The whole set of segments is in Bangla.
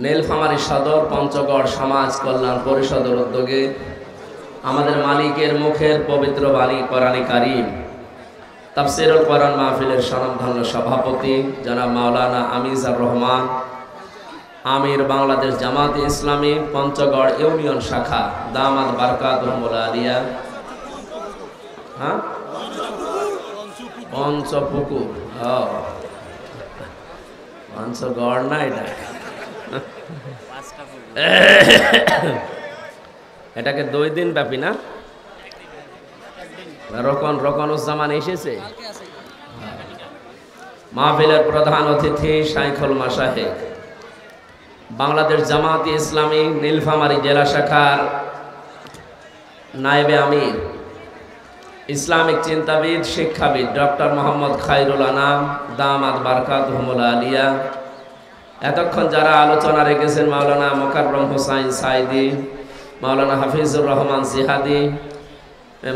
নীলফামারী সদর পঞ্চগড় সমাজ কল্যাণ পরিষদের উদ্যোগে আমাদের মালিকের মুখের পবিত্র বাণী কোরআনে কারীম তাফসীরুল কোরআন মাহফিলের স্বনামধন্য সভাপতি জনাব মাওলানা আমিজার রহমান আমির বাংলাদেশ জামাতে ইসলামী পঞ্চগড় ইউনিয়ন শাখা দামাত বারকাতুহুল আলিয়া পঞ্চপুকুর পঞ্চগড় না এটাকে 2 দিন ব্যাপী না রকনুজ্জামান এসেছে। মাহফিলের প্রধান অতিথি শাইখুল মাশায়েখ বাংলাদেশ জামাতে ইসলামী নীলফামারী জেলা শাখার নায়েবে আমির ইসলামিক চিন্তাবিদ শিক্ষাবিদ ডক্টর মোহাম্মদ খায়রুল আনাম দামাত বারকাতুহুল আলিয়া। এতক্ষণ যারা আলোচনা রেখেছেন মাওলানা মোকাররম হোসাইন সাইদি, মাওলানা হাফিজুর রহমান জিহাদি,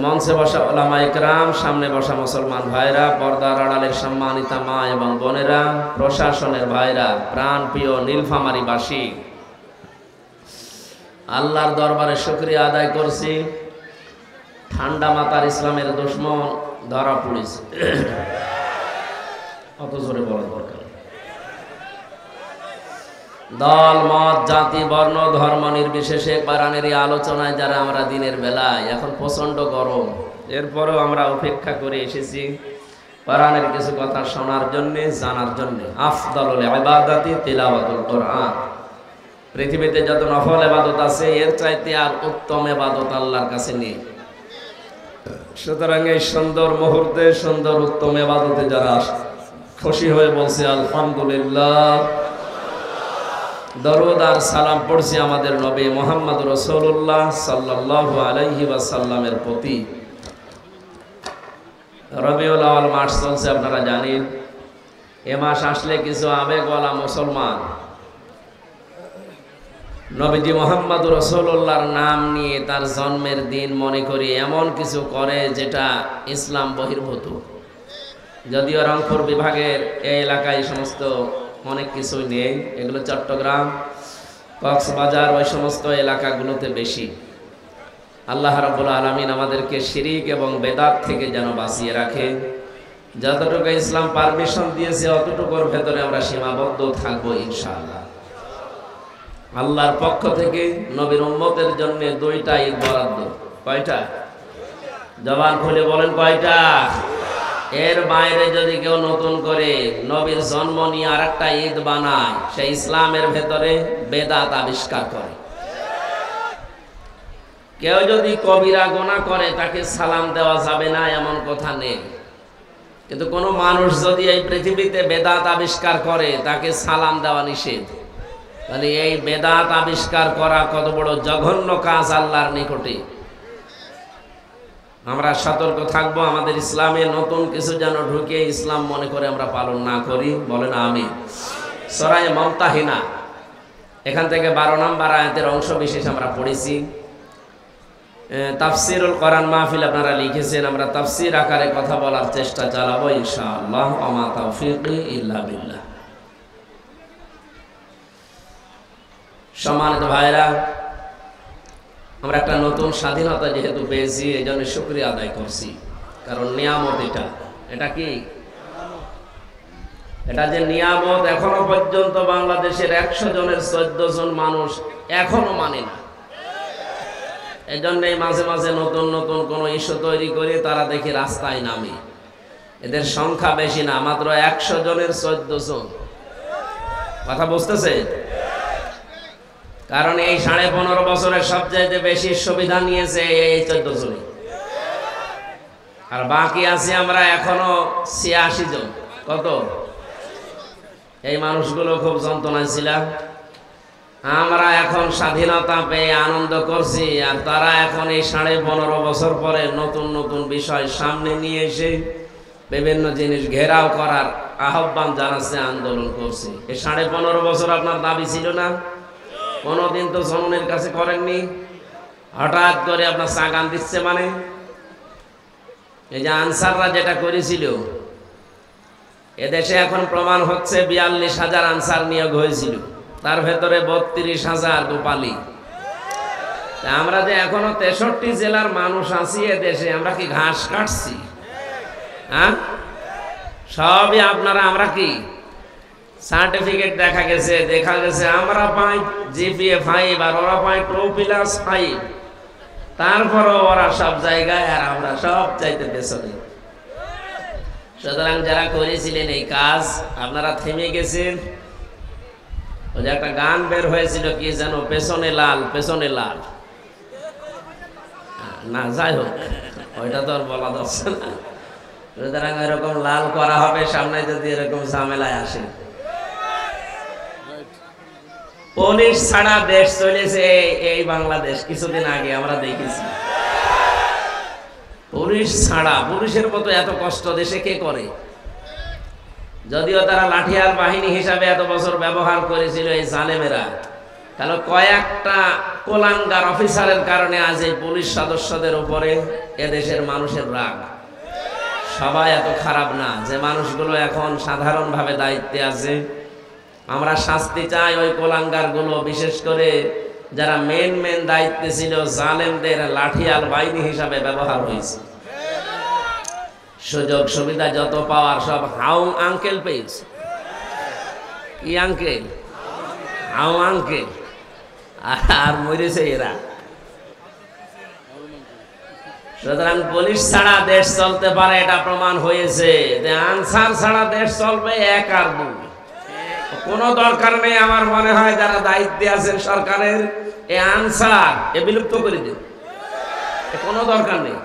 মঞ্চে বসা ওলামা ইকরাম, সামনে বসা মুসলমান ভাইরা, পর্দার আড়ালের সম্মানিতা মা এবং বোনেরা, প্রশাসনের ভাইরা, প্রাণপ্রিয় নীলফামারীবাসী, আল্লাহর দরবারে শুকরিয়া আদায় করছি। ঠান্ডা মাথার ইসলামের দুশমন ধরা পড়েছে, অত জোরে বলা দরকার। দল মত জাতি বর্ণ ধর্ম নির্বিশেষে কোরআনের এই আলোচনায় যারা আমরা দিনের বেলায়, এখন প্রচন্ড গরম, এরপরেও আমরা অপেক্ষা করে এসেছি কোরআনের কিছু কথা শোনার জন্যে, জানার জন্যে। আফদালুল ইবাদাতি তিলাওয়াতুল কোরআন। পৃথিবীতে যত নফল ইবাদত আছে এর চাইতে আর উত্তম ইবাদত আল্লাহর কাছে নেই। সুতরাং এই সুন্দর মুহূর্তে সুন্দর উত্তম ইবাদতে যারা খুশি হয়ে বলছে আলহামদুলিল্লাহ, দরুদ আর সালাম পড়ছি আমাদের নবী মুহাম্মদ রাসূলুল্লাহ সাল্লাল্লাহু আলাইহি ওয়াসাল্লামের প্রতি। রবিউল আউয়াল মাস চলছে, আপনারা জানেন। এ মাস আসলে কিছু আবেগওয়ালা মুসলমান নবীজি মুহাম্মদ রাসূলুল্লাহর নাম নিয়ে তার জন্মের দিন মনে করি এমন কিছু করে যেটা ইসলাম বহির্ভূত। যদিও রংপুর বিভাগের এই এলাকায় সমস্ত অনেক কিছুই নেই, এগুলো চট্টগ্রাম, কক্সবাজার ওই সমস্ত এলাকাগুলোতে বেশি। আল্লাহ রাব্বুল আলামিন আমাদেরকে শিরিক এবং বেদাত থেকে যেন বাঁচিয়ে রাখে। যতটুকু ইসলাম পারমিশন দিয়েছে অতটুকুর ভেতরে আমরা সীমাবদ্ধ থাকবো ইনশাআল্লাহ। আল্লাহর পক্ষ থেকে নবীর উম্মতের জন্য 2টা ঈদ বরাদ্দ। কয়টা? জবান খুলে বলেন কয়টা? এর বাইরে যদি কেউ নতুন করে নবীর জন্ম নিয়ে আরেকটা ঈদ বানায়, সে ইসলামের ভেতরে বেদাত আবিষ্কার করে। কেউ যদি কবিরা গুনাহ করে তাকে সালাম দেওয়া যাবে না এমন কথা নেই, কিন্তু কোনো মানুষ যদি এই পৃথিবীতে বেদাত আবিষ্কার করে তাকে সালাম দেওয়া নিষেধ। তাহলে এই বেদাত আবিষ্কার করা কত বড় জঘন্য কাজ আল্লাহর নিকটে। আমরা সতর্ক থাকবো, আমাদের ইসলামে নতুন কিছু যেন ঢুকে ইসলাম মনে করে আমরা পালন না করি। বলেন আমিন। সূরা মুমতাহিনা, এখান থেকে 12 নম্বর আয়াতের অংশ বিশেষ আমরা পড়েছি। তাফসীরুল কোরআন মাহফিল আপনারা লিখেছেন, আমরা তাফসীর আকারে কথা বলার চেষ্টা চালাবো ইনশাআল্লাহ। ওয়া মা তাওফীকি ইল্লা বিল্লাহ। সম্মানিত ভাইরা, আমরা একটা নতুন স্বাধীনতা যেহেতু পেয়েছি এই জন্য শুকরিয়া আদায় করছি, কারণ নিয়ামত এটা কি? এটা যে নিয়ামত এখনো পর্যন্ত বাংলাদেশের 100 জনের 14 জন মানুষ এখনো মানে না। এই জন্যই মাঝে মাঝে নতুন নতুন কোনো ইস্যু তৈরি করে তারা দেখি রাস্তায় নামে। এদের সংখ্যা বেশি না, মাত্র 100 জনের 14 জন। কথা বুঝতেছে? কারণ এই 15.5 বছরের সবচেয়ে বেশি সুবিধা নিয়েছে এই 14 জনই, আর বাকি আছে আমরা এখনো 86 জন। কত? এই মানুষগুলো খুব যন্ত্রণায় ছিলাম। আমরা এখন স্বাধীনতা পেয়ে আনন্দ করছি, আর তারা এখন এই 15.5 বছর পরে নতুন নতুন বিষয় সামনে নিয়ে এসে বিভিন্ন জিনিস ঘেরাও করার আহ্বান জানাচ্ছে, আন্দোলন করছে। এই 15.5 বছর আপনার দাবি ছিল না? কোনদিন তো জনগণের কাছে করেননি, হঠাৎ করে আপনার সাগান দিচ্ছে। মানে এই যে আনসাররা যেটা করেছিল, এদেশে এখন প্রমাণ হচ্ছে 42,000 আনসার নিয়োগ হয়েছিল। তার ভেতরে ৩২,০০০ গোপালী। আমরা যে এখনো ৬৩ জেলার মানুষ আছি এ দেশে, আমরা কি ঘাস কাটছি? হ্যাঁ, সবই আপনারা। আমরা কি সার্টিফিকেট দেখা গেছে আমরা পাই জিপিএ 5 আর ওরা পাই 2+5, তারপরও ওরা সব জায়গায় আর আমরা সব চাইতে পেছনে। সুতরাং যারা করেছিলেন এই কাজ, আপনারা থেমে গেছেন। ওই যে একটা গান বের হয়েছিল, কি যেন, পেছনে লাল পেছনে লাল, না যাই হোক, ওইটা তো আর বলা যাচ্ছে না। সুতরাং এরকম লাল করা হবে সামনে যদি এরকম ঝামেলায় আসে। পুলিশ ছাড়া দেশ চলেছে এই বাংলাদেশ, কিছুদিন আগে আমরা দেখেছি। পুলিশ ছাড়া, পুলিশের মতো এত কষ্ট দেশে কে করে? যদিও তারা লাঠিয়াল বাহিনী হিসাবে এত বছর ব্যবহার করেছিল এই জালেমেরা, তাহলে কয়েকটা কোলাঙ্গার অফিসারের কারণে আজ এই পুলিশ সদস্যদের উপরে এদেশের মানুষের রাগ। সবাই এত খারাপ না যে মানুষগুলো এখন সাধারণভাবে দায়িত্বে আছে। আমরা শাস্তি চাই ওই কোলাঙ্গার গুলো, বিশেষ করে যারা মেন দায়িত্বে ছিল, জালেমদের লাঠিয়াল বাহিনী হিসাবে ব্যবহার হয়েছে। সুযোগ সুবিধা যত পাওয়ার সব হাউ আঙ্কেল পেয়েছে। কি আঙ্কেল? How uncle. আর মরেছে এরা। সুতরাং পুলিশ ছাড়া দেশ চলতে পারে, এটা প্রমাণ হয়েছে। যে আনসার ছাড়া দেশ চলবে 1 আর 2, কোনো দরকার নেই। আমার মনে হয় যারা দায়িত্বে আছেন সরকারের, এই আনসার বিলুপ্ত করে দিন, কোনো দরকার নেই।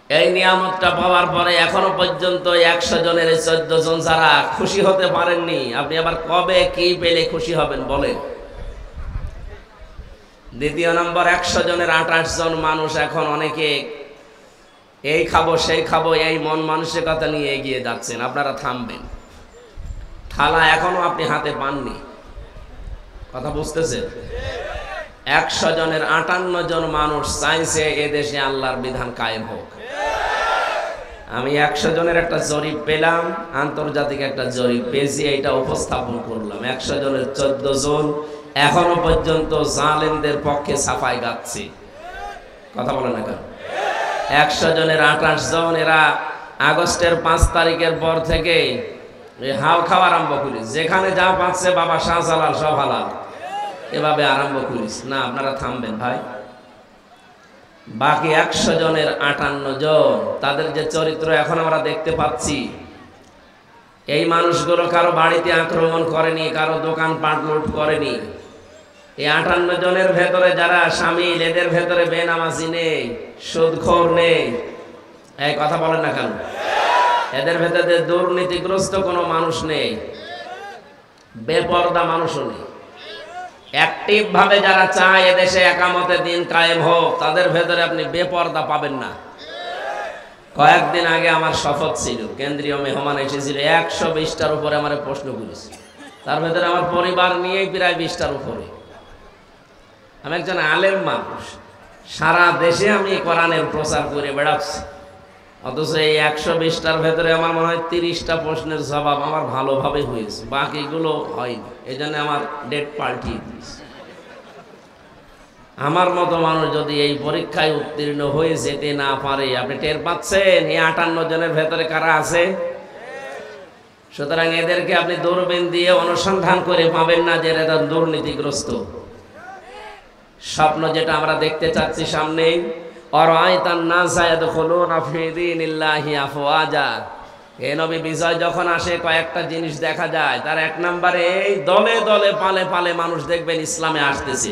এই নিয়ামতটা পাওয়ার পরে এখনো পর্যন্ত 100 জনের 14 জন যারা খুশি হতে পারেননি, আপনি আবার কবে কি পেলে খুশি হবেন বলেন? দ্বিতীয় নম্বর, 100 জনের 28 জন মানুষ এখন অনেকে এই খাবো সেই খাবো এই মন মানসিকতা নিয়ে এগিয়ে যাচ্ছেন। আপনারা থামবেন। থালা এখনো আপনি হাতে পাননি, কথা বুঝতেছেন? 100 জনের 58 জন মানুষ চাইছে এদেশে আল্লাহর বিধান কায়েম হোক। আমি 100 জনের একটা জরিপ পেলাম, আন্তর্জাতিক একটা জরিপ পেয়েছি, এইটা উপস্থাপন করলাম। 100 জনের 14 জন এখনো পর্যন্ত জালেমদের পক্ষে সাফাই গাচ্ছে। কথা বলে না কেন? 100 জনের 28 জন এরা আগস্টের 5 তারিখের পর থেকে হাল খাওয়া আরম্ভ করিস, যেখানে যা পাচ্ছে বাবা শাহজালাল সব হালাল, এভাবে আরম্ভ করিস না। আপনারা থামবেন ভাই। বাকি 100 জনের 58 জন, তাদের যে চরিত্র এখন আমরা দেখতে পাচ্ছি, এই মানুষগুলো কারো বাড়িতে আক্রমণ করেনি, কারো দোকান পাট লুট করেনি। এই 58 জনের ভেতরে যারা শামিল, এদের ভেতরে বেনামাজি নেই, সুদখোর নেই। এই কথা বলেন না কেন? এদের ভেতরে দুর্নীতিগ্রস্ত কোনো মানুষ নেই, বেপরদা মানুষও নেই। অ্যাক্টিভ ভাবে যারা চায় এদেশে একামতের দিন কায়েম হোক, তাদের ভেতরে আপনি বেপরদা পাবেন না। কয়েকদিন আগে আমার শপথ ছিল, কেন্দ্রীয় মেহমান এসেছিল, 120টার উপরে আমার প্রশ্ন করেছে। তার ভেতরে আমার পরিবার নিয়েই প্রায় 20টার উপরে। আমি একজন আলেম মানুষ, সারা দেশে আমি কোরআনের প্রচার করে বেড়াচ্ছি, অথচ এই 120টার ভেতরে আমার মনে হয় 30টা প্রশ্নের জবাব আমার ভালোভাবে হয়েছে, বাকিগুলো হয়নি। এই জন্য আমার ডেট পাল্টিয়ে দিয়েছে। আমার মতো মানুষ যদি এই পরীক্ষায় উত্তীর্ণ হয়ে যেতে না পারে, আপনি টের পাচ্ছেন এই 58 জনের ভেতরে কারা আছে? সুতরাং এদেরকে আপনি দূরবীন দিয়ে অনুসন্ধান করে পাবেন না যে এরা দুর্নীতিগ্রস্ত। স্বপ্ন যেটা আমরা দেখতে চাচ্ছি সামনে, বিজয় যখন আসে কয়েকটা জিনিস দেখা যায়। তার 1 নম্বরে এই দলে দলে পালে পালে মানুষ দেখবেন ইসলামে আসতেছে।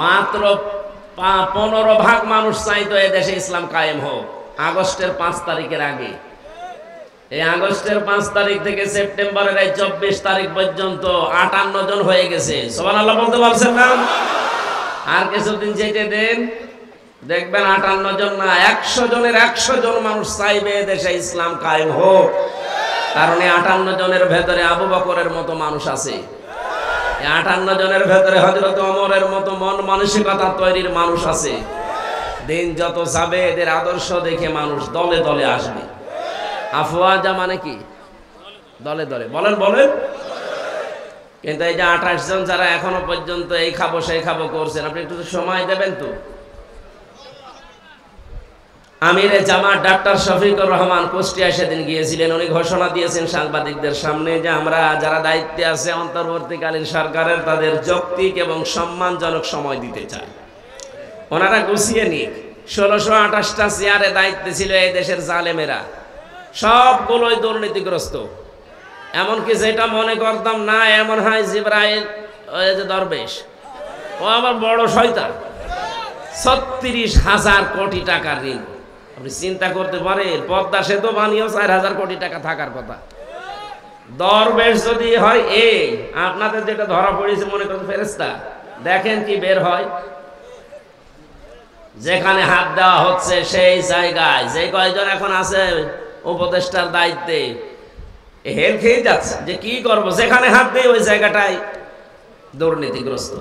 মাত্র 15% মানুষ চাইতো এদেশে ইসলাম কায়েম হোক আগস্টের 5 তারিখের আগে। এই আগস্টের 5 তারিখ থেকে সেপ্টেম্বরের এই 24 তারিখ পর্যন্ত 58 জন হয়ে গেছে। সুবহানাল্লাহ বলতে পারছেন না? আর কিছুদিন যেতে দেন, দেখবেন 58 জন না, 100 জনের 100 জন মানুষ চাইবে দেশে ইসলাম কায়েম হোক। কারণ এই 58 জনের ভেতরে আবু বকরের মতো মানুষ আছে, এই 58 জনের ভেতরে হযরত ওমরের মতো মন মানসিকতা তৈরির মানুষ আছে, দিন যত যাবে এদের আদর্শ দেখে মানুষ দলে দলে আসবে। আফওয়াজা মানে কি? দলে দলে। বলেন বলেন। কিন্তু এই যে 28 জন যারা এখনো পর্যন্ত এই খাবো সেই খাবো করছেন, আপনি একটু সময় দেবেন তো। আমিরে জামাত ডাক্তার শফিকুর রহমান কুষ্টিয়া সেদিন গিয়েছিলেন। উনি ঘোষণা দিয়েছেন সাংবাদিকদের সামনে যে আমরা যারা দায়িত্বে আছে অন্তর্বর্তীকালীন সরকারের, তাদের যৌক্তিক এবং সম্মানজনক সময় দিতে চাই। ওনারা গুছিয়ে নিক। 1628টা চেয়ারে দায়িত্বে ছিল এই দেশের জালেমেরা, সবগুলোই দুর্নীতিগ্রস্ত। এমনকি যেটা মনে করতাম না, এমন হয় জিবরাইল ওই যে দরবেশ, ও আবার বড় শয়তান। 36,000 কোটি টাকার ঋণ। আপনি চিন্তা করতে পারেন, পদ্মা সেতু বানিয়েও 4,000 কোটি টাকা থাকার কথা। দরবেশ যদি হয় এই আপনাদের যেটা ধরা পড়েছে মনে করেন ফেরেশতা, দেখেন কি বের হয়। যেখানে হাত দেওয়া হচ্ছে সেই জায়গায় যে কয়জন এখন আছে উপদেষ্টার দায়িত্বে, হেল খেয়ে যাচ্ছে যে কি করব, যেখানে হাত দেয় ওই জায়গাটাই দুর্নীতিগ্রস্ত।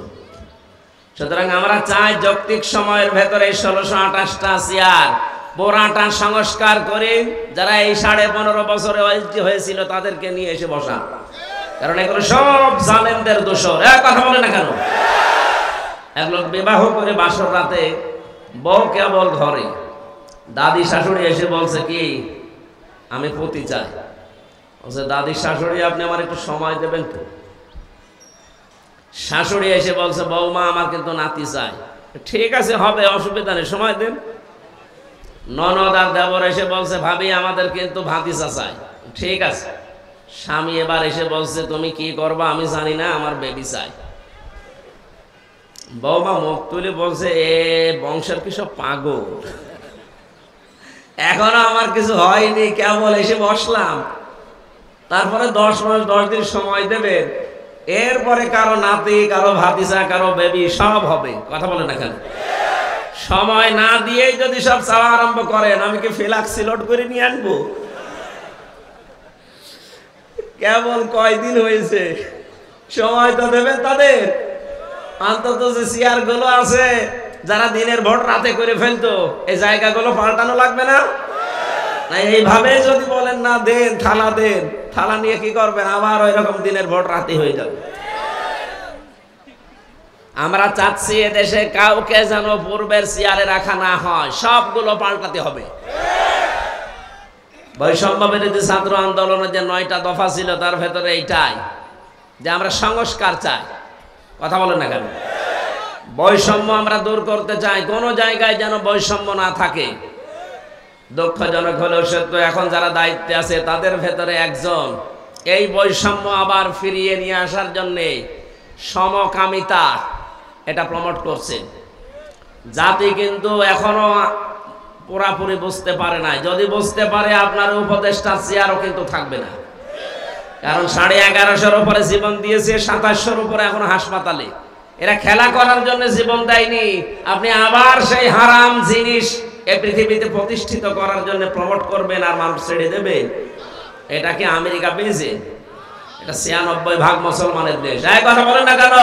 সুতরাং আমরা চাই যৌক্তিক সময়ের ভেতরে 1628টা চেয়ার পুরাটা সংস্কার করে যারা এই 15.5 বছরে হয়েছিল তাদেরকে নিয়ে এসে বসা। কারণ এগুলো সব জালেমদের দোষর। এক কথা বলে না কেন? এক লোক বিবাহ করে বাসর রাতে বউ কেবল ঘরে, দাদি শাশুড়ি এসে বলছে কি আমি পতি চাই। বলছে দাদি শাশুড়ি আপনি আমার একটু সময় দেবেন তো। শাশুড়ি এসে বলছে বৌমা আমার কিন্তু নাতি চাই। ঠিক আছে হবে, অসুবিধা নেই, সময় দেন। ননদ আর দেবর এসে বলছে ভাবি আমাদের কিন্তু ভাতিজা চাই। ঠিক আছে। স্বামী এবার এসে বলছে তুমি কি করবা আমি জানি না, আমার বেবি চাই। বৌমা মুখ তুলে বলছে এ বংশের কি সব পাগল, এখনো আমার কিছু হয়নি, কেবল এসে বসলাম। তারপরে 10 মাস 10 দিন সময় দেবেন, এরপরে কারো নাতি, কারো ভাতিজা, কারো বেবি সব হবে। কথা বলে না কেন? সময় না দিয়েই যদি সব চাওয়া আরম্ভ করেন, আমি কি ফ্লাক্সি লোড করে নিয়ে আনবো? কেবল কয়দিন হয়েছে, সময় তো দেবেন তাদের। অন্তত যে চেয়ার গুলো আছে যারা দিনের ভোট রাতে করে ফেলতো, এই জায়গাগুলো পাল্টানো লাগবে না? এইভাবে যদি বলেন না দেন, থালা দেন, থালা নিয়ে কি করবেন? আবার ওই রকম দিনের ভোট রাতে হয়ে যাবে। আমরা চাচ্ছি এদেশে কাউকে যেন পূর্বের চেয়ারে রাখা না হয়, সবগুলো পাল্টাতে হবে। বৈষম্য বিরোধী ছাত্র আন্দোলনের যে 9টা দফা ছিল তার ভেতরে এইটাই যে আমরা সংস্কার চাই। কথা বলেন না কেন? বৈষম্য আমরা দূর করতে চাই, কোন জায়গায় যেন বৈষম্য না থাকে। দুঃখজনক হলেও সত্য, এখন যারা দায়িত্বে আছে তাদের ভেতরে একজন এই বৈষম্য আবার ফিরিয়ে নিয়ে আসার জন্যে সমকামিতা এটা প্রমোট করছে। জাতি কিন্তু এখনো পুরাপুরি বুঝতে পারে না। যদি বুঝতে পারে আপনার উপদেষ্টা চেয়ারও কিন্তু থাকবে না। কারণ 1150-এর উপরে জীবন দিয়েছে, 2700-এর উপরে এখনো হাসপাতালে। এরা খেলা করার জন্য জীবন দেয়নি। আপনি আবার সেই হারাম জিনিস এই পৃথিবীতে প্রতিষ্ঠিত করার জন্য প্রমোট করবেন আর মানুষ ছেড়ে দেবেন? এটা কি আমেরিকা পেয়েছে? এটা 96% মুসলমানের দেশ। এই কথা বলেন না কেন?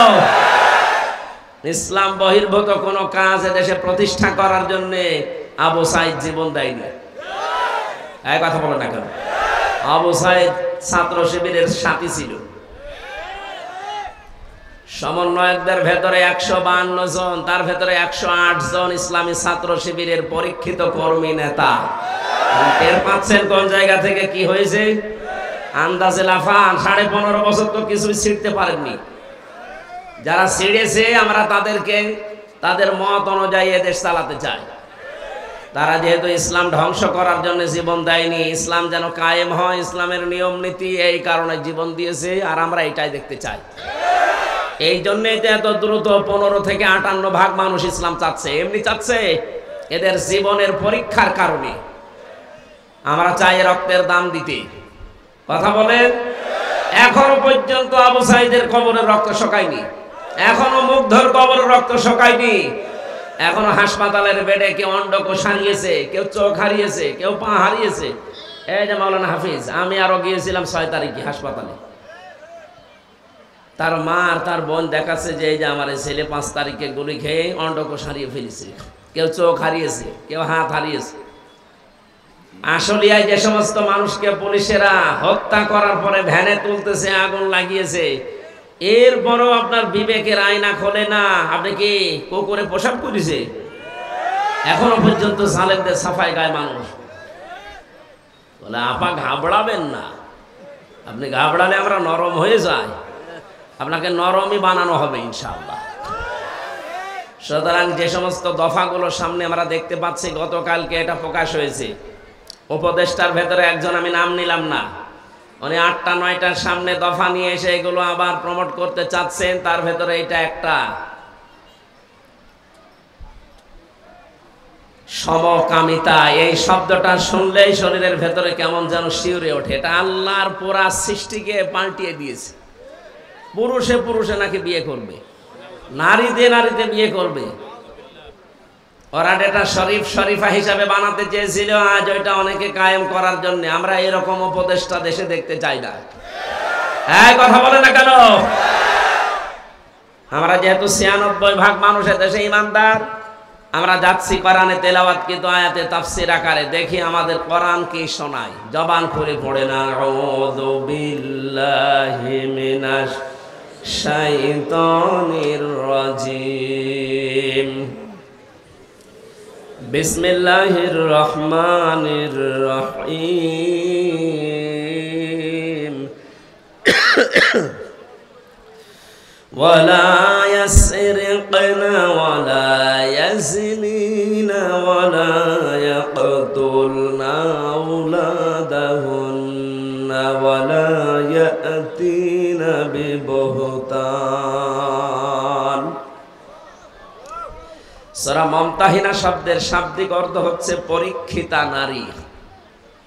ইসলাম বহির্ভূত কোন কাজ দেশে প্রতিষ্ঠা করার জন্য আবু সাইদ জীবন দেয়নি। এই কথা বলেন না কেন? আবু সাইদ ছাত্র শিবিরের সাথী ছিল। সমন্বয়কদের ভেতরে 152 জন, তার ভেতরে 108 জন ইসলামী ছাত্র শিবিরের পরীক্ষিত কর্মী নেতা। টের পাচ্ছেন কোন জায়গা থেকে কি হয়েছে? আন্দাজে লাফান। 15.5 বছর তো কিছুই ছিঁড়তে পারেননি। যারা ছিঁড়েছে আমরা তাদেরকে তাদের মত অনুযায়ী এদেশ চালাতে চাই। তারা যেহেতু ইসলাম ধ্বংস করার জন্য জীবন দেয়নি, ইসলাম যেন কায়েম হয়, ইসলামের নিয়ম নীতি, এই কারণে জীবন দিয়েছে। আর আমরা এটাই দেখতে চাই। এই জন্যই তো এত দ্রুত 15 থেকে 58% মানুষ ইসলাম চাচ্ছে। এমনি চাচ্ছে, এদের জীবনের পরীক্ষার কারণে। আমরা চাই রক্তের দাম দিতে। কথা বলেন। এখনো পর্যন্ত আবু সাইদের কবরের রক্ত শোকায়নি, এখনো মুগ্ধর কবরের রক্ত শোকায়নি। এখনো হাসপাতালের বেডে কেউ অন্ডকোষ হারিয়েছে, কেউ চোখ হারিয়েছে, কেউ পা হারিয়েছে। এই যে মাওলানা হাফিজ, আমি আরো গিয়েছিলাম 6 তারিখে হাসপাতালে। তার মা আর তার বোন দেখাচ্ছে যে এই যে আমার ছেলে 5 তারিখে গুলি খেয়ে অন্ডকোষ হারিয়ে ফেলেছে। কেউ চোখ হারিয়েছে, কেউ হাত হারিয়েছে। আশুলিয়ায় যে সমস্ত মানুষকে পুলিশেরা হত্যা করার পরে ভ্যানে তুলতেছে, আগুন লাগিয়েছে, এরপরও আপনার বিবেকের আয়না খোলে না। আপনি কি কুকুরে পোশাক করেছে? এখনো পর্যন্ত জালেমদের সাফাই গায় মানুষ। বলে আপা ঘাবড়াবেন না, আপনি ঘাবড়ালে আমরা নরম হয়ে যাই, আপনাকে নরমই বানানো হবে ইনশাআল্লাহ। সুতরাং যে সমস্ত দফাগুলো সামনে আমরা দেখতে পাচ্ছি, গতকালকে এটা প্রকাশ হয়েছে, উপদেষ্টার ভেতরে একজন, আমি নাম নিলাম না, উনি 8টা 9টার সামনে দফা নিয়ে এসে এগুলো আবার প্রমোট করতে চাচ্ছেন। তার ভেতরে এটা একটা সমকামিতা, এই শব্দটা শুনলেই শরীরের ভেতরে কেমন যেন শিউরে ওঠে। এটা আল্লাহর পুরা সৃষ্টিকে পাল্টিয়ে দিয়েছে। পুরুষে পুরুষে নাকি বিয়ে করবে, নারীতে নারীতে বিয়ে করবে। ওরা এটা শরীফ শরীফা হিসাবে বানাতে চেয়েছিল, আজ ওইটা অনেকে কায়েম করার জন্য। আমরা এরকম উপদেষ্টা দেশে দেখতে চাই না। হ্যাঁ, কথা বলে না কেন? আমরা যেহেতু 96% মানুষের দেশে ইমানদার, আমরা যাচ্ছি কোরআনে তেলাওয়াত, কিন্তু আয়াতে তাফসীর আকারে দেখি আমাদের কোরআন কি শোনায়। জবান করে পড়ে না, আউযু বিল্লাহি মিনাশ শাইতানির রাজিম, বিসমিল্লাহির রহমানির রহিম, ওয়ালা ইয়াসরিকনা ওয়ালা ইয়াজনিনা ওয়ালা ইয়াকতুলনা আওলাদাহুন্না ওয়ালা ইয়াতিনা বিবহতান। সূরা মুমতাহিনা শব্দের শাব্দিক অর্থ হচ্ছে পরীক্ষিতা নারী।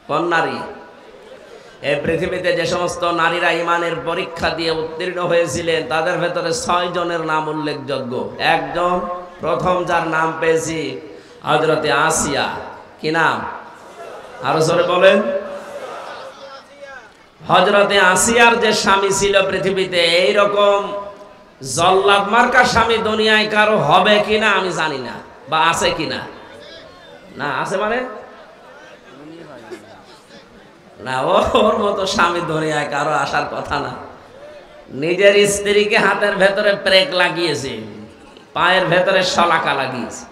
কোন নারী? এই পৃথিবীতে যে সমস্ত নারীরা ইমানের পরীক্ষা দিয়ে উত্তীর্ণ হয়েছিলেন, তাদের ভেতরে 6 জনের নাম উল্লেখযোগ্য। একজন, প্রথম যার নাম পেয়েছি, হযরতে আসিয়া। কি নাম? আরো জোরে বলেন। হযরতে আসিয়ার যে স্বামী ছিল পৃথিবীতে, এইরকম জল্লাদ মার্কা স্বামী দুনিয়ায় কারো হবে কিনা আমি জানি না, বা আছে কিনা। না আছে মানে না, ওর মতো স্বামী দুনিয়ায় কারো আসার কথা না। নিজের স্ত্রীকে হাতের ভেতরে প্রেক লাগিয়েছে, পায়ের ভেতরে শলাকা লাগিয়েছে,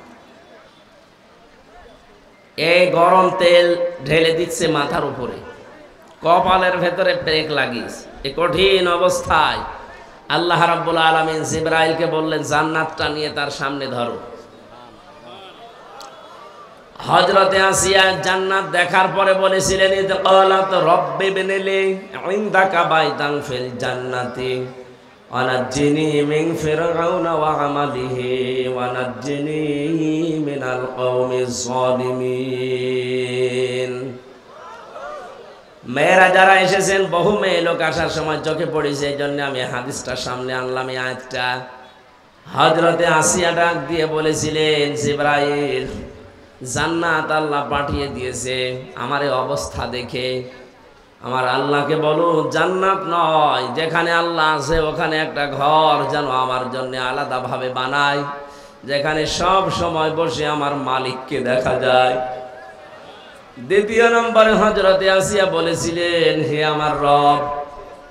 এই গরম তেল ঢেলে দিচ্ছে মাথার উপরে, কপালের ভেতরে প্রেক লাগিয়েছে। এই কঠিন অবস্থায় আল্লাহ রাব্বুল আলামিন জিবরাইলকে বললেন, জান্নাতটা নিয়ে তার সামনে ধরো। হযরতে আসিয়া জান্নাত দেখার পরে বলেছিলেন, ইদ ক্বালাত রাব্বি বিনিলি ইনদাকা বাইতান ফিল জান্নাতি ওয়া নাজ্জিনি মিন ফিরআউনা ওয়া আমালিহি ওয়া নাজ্জিনি মিনাল কওমিজ যালিমিন। মেয়েরা যারা এসেছেন, বহু মেয়ে লোক আসার সময় চোখে পড়েছে, এই জন্য আমি হাদিসটা সামনে আনলাম, এই আয়াতটা। হযরতে আসিয়া ডাক দিয়ে বলেছিলেন, জিবরাইল, জান্নাত আল্লাহ পাঠিয়ে দিয়েছে আমার এই অবস্থা দেখে। আমার আল্লাহকে বলো, জান্নাত নয়, যেখানে আল্লাহ আছে ওখানে একটা ঘর যেন আমার জন্য আলাদাভাবে বানায়, যেখানে সব সময় বসে আমার মালিককে দেখা যায়। দ্বিতীয় নম্বরে হযরতে আসিয়া বলেছিলেন, হে আমার রব,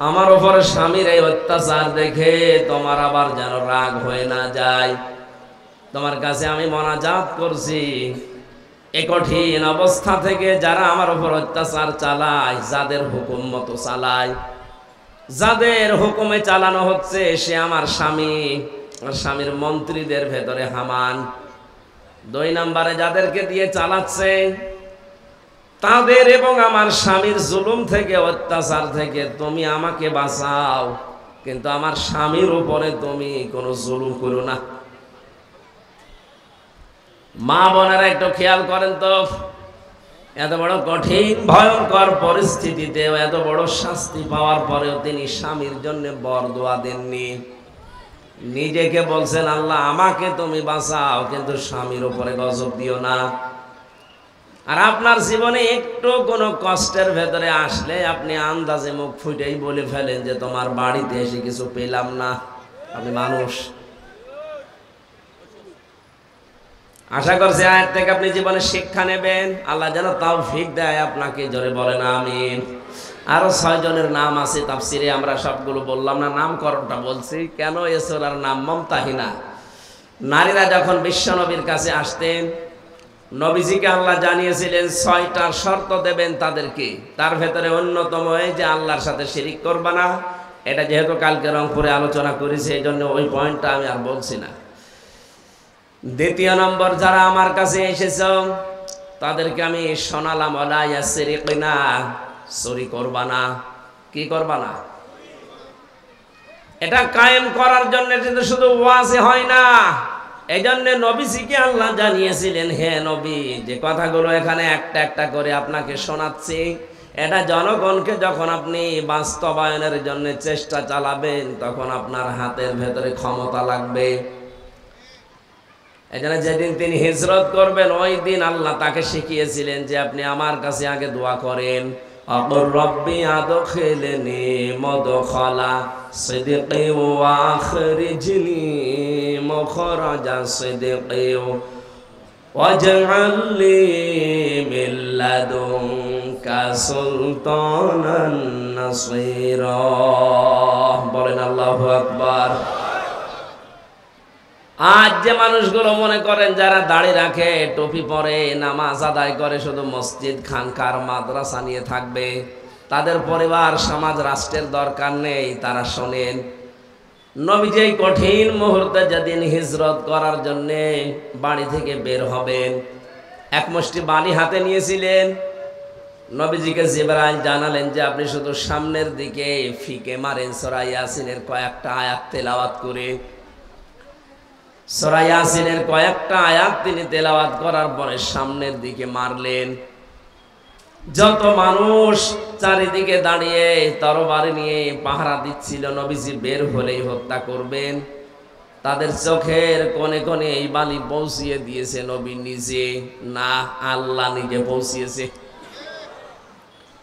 আমার উপরে স্বামীর এই অত্যাচার দেখে তোমার আবার যেন রাগ হয়ে না যায়। তোমার কাছে আমি মোনাজাত করছি, এই কঠিন অবস্থা থেকে যারা আমার উপর অত্যাচার চালায়, যাদের হুকুম মতো চালায়, যাদের হুকুমে চালানো হচ্ছে, সে আমার স্বামী, স্বামীর মন্ত্রীদের ভেতরে হামান। 2 নম্বরে যাদেরকে দিয়ে চালাচ্ছে, তাদের এবং আমার স্বামীর জুলুম থেকে, অত্যাচার থেকে তুমি আমাকে বাঁচাও, কিন্তু আমার স্বামীর উপরে তুমি কোনো জুলুম করো না। মা বোনেরা একটু খেয়াল করেন তো, এত বড় কঠিন ভয়ঙ্কর পরিস্থিতিতে, এত বড় শাস্তি পাওয়ার পরেও তিনি স্বামীর জন্য বরদোয়া দেননি। নিজেকে বলছেন, আল্লাহ আমাকে তুমি বাঁচাও, কিন্তু স্বামীর উপরে গজব দিও না। আর আপনার জীবনে একটু কোনো কষ্টের ভেতরে আসলে আপনি আন্দাজে মুখ ফুটেই বলে ফেলেন যে তোমার বাড়িতে এসে কিছু পেলাম না, আমি মানুষ। আশা করছি আয়াত থেকে আপনি জীবনে শিক্ষা নেবেন। আল্লাহ যেন তৌফিক দেয় আপনাকে, জোরে বলেন আমিন। আরো 6 জনের নাম আছে তাফসিরে, আমরা সবগুলো বললাম না, নামকরণটা বলছি। কেন? এ সূরার নাম মুমতাহিনা। নারীরা যখন বিশ্বনবীর কাছে আসতেন, নবীজিকে আল্লাহ জানিয়েছিলেন 6টা শর্ত দেবেন তাদেরকে। তার ভেতরে অন্যতম এই যে আল্লাহর সাথে শিরিক করবা না। এটা যেহেতু কালকে রংপুরে আলোচনা করেছি, এই জন্য ওই পয়েন্টটা আমি আর বলছি না। দ্বিতীয় নম্বর, যারা আমার কাছে এসেছ তাদেরকে আমি শোনালাম ওয়ালা ইয়াসরিকনা, চুরি করবা না। কি করবা না? এটা কায়েম করার জন্য কিন্তু শুধু ওয়াজে হয় না। এই জন্য নবীজিকে আল্লাহ জানিয়েছিলেন, হে নবী, যে কথাগুলো এখানে একটা একটা করে আপনাকে শোনাচ্ছি, এটা জনগণকে যখন আপনি বাস্তবায়নের জন্য চেষ্টা চালাবেন, তখন আপনার হাতের ভেতরে ক্ষমতা লাগবে। এই জন্য যেদিন তিনি হিজরত করবেন, ওই দিন আল্লাহ তাকে শিখিয়েছিলেন যে আপনি আমার কাছে আগে দোয়া করেন, আকুর রব্বি আদখিলনি মুদখালা সিদকি ওয়া আখরিজনি মুখরাজা সিদকি ওয়াজআল লি মিন লাদুনকা সুলতানান নাসীরা। বলেন আল্লাহু আকবার। আজ যে মানুষগুলো মনে করেন যারা দাড়ি রাখে, টুপি পরে, নামাজ আদায় করে, শুধু মসজিদ খানকার মাদ্রাসা নিয়ে থাকবে, তাদের পরিবার সমাজ রাষ্ট্রের দরকার নেই। তারা শোনেন, নবীজি এই কঠিন মুহূর্তে যেদিন হিজরত করার জন্য বাড়ি থেকে বের হবেন, এক মুষ্টি বালি হাতে নিয়েছিলেন। নবীজিকে জিবরাইল জানালেন যে আপনি শুধু সামনের দিকে ফিকে মারেন, সূরা ইয়াসিনের কয়েকটা আয়াত তেলাওয়াত করে। সূরা ইয়াসিনের কয়েকটা আয়াত তিনি তেলাওয়াত করার পরে সামনের দিকে মারলেন। যত মানুষ চারিদিকে দাঁড়িয়ে তরবারি নিয়ে পাহারা দিচ্ছিল, নবীজি বের হলেই হত্যা করবেন, তাদের চোখের কোণে কোণে এই বালি পৌঁছিয়ে দিয়েছে নবী নিজে না, আল্লাহ নিজে পৌঁছিয়েছে।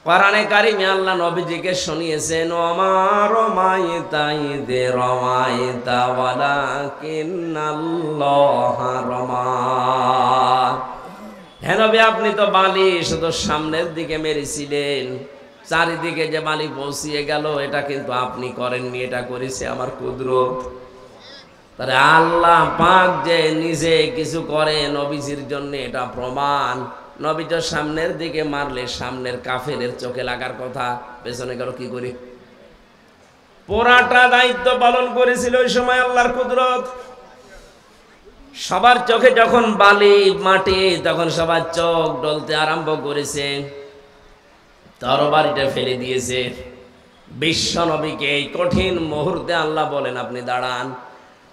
কোরআনে কারিমে আল্লাহ নবীজিকে শুনিয়েছেন, আমার রমাইতা ইদে রমাইতা ওয়ালাকিন্নাল্লাহ রমা। হে নবী, আপনি তো বালি শুধু সামনের দিকে মেরেছিলেন, চারিদিকে যে বালি পৌঁছিয়ে গেল এটা কিন্তু আপনি করেননি, এটা করেছে আমার কুদরত। তাহলে আল্লাহ পাক যে নিজে কিছু করে নবীজির জন্য, এটা প্রমাণ। নবী তো সামনের দিকে মারলে সামনের কাফেরের চোখে লাগার কথা, পেছনে গেল কি করি? পুরাটা দায়িত্ব পালন করেছিল ওই সময় আল্লাহর কুদরত। সবার চোখে যখন বালি মাটি, তখন সবার চোখ ডলতে আরম্ভ করেছে, তরবারিটা ফেলে দিয়েছে। বিশ্ব নবীকে এই কঠিন মুহূর্তে আল্লাহ বলেন আপনি দাঁড়ান।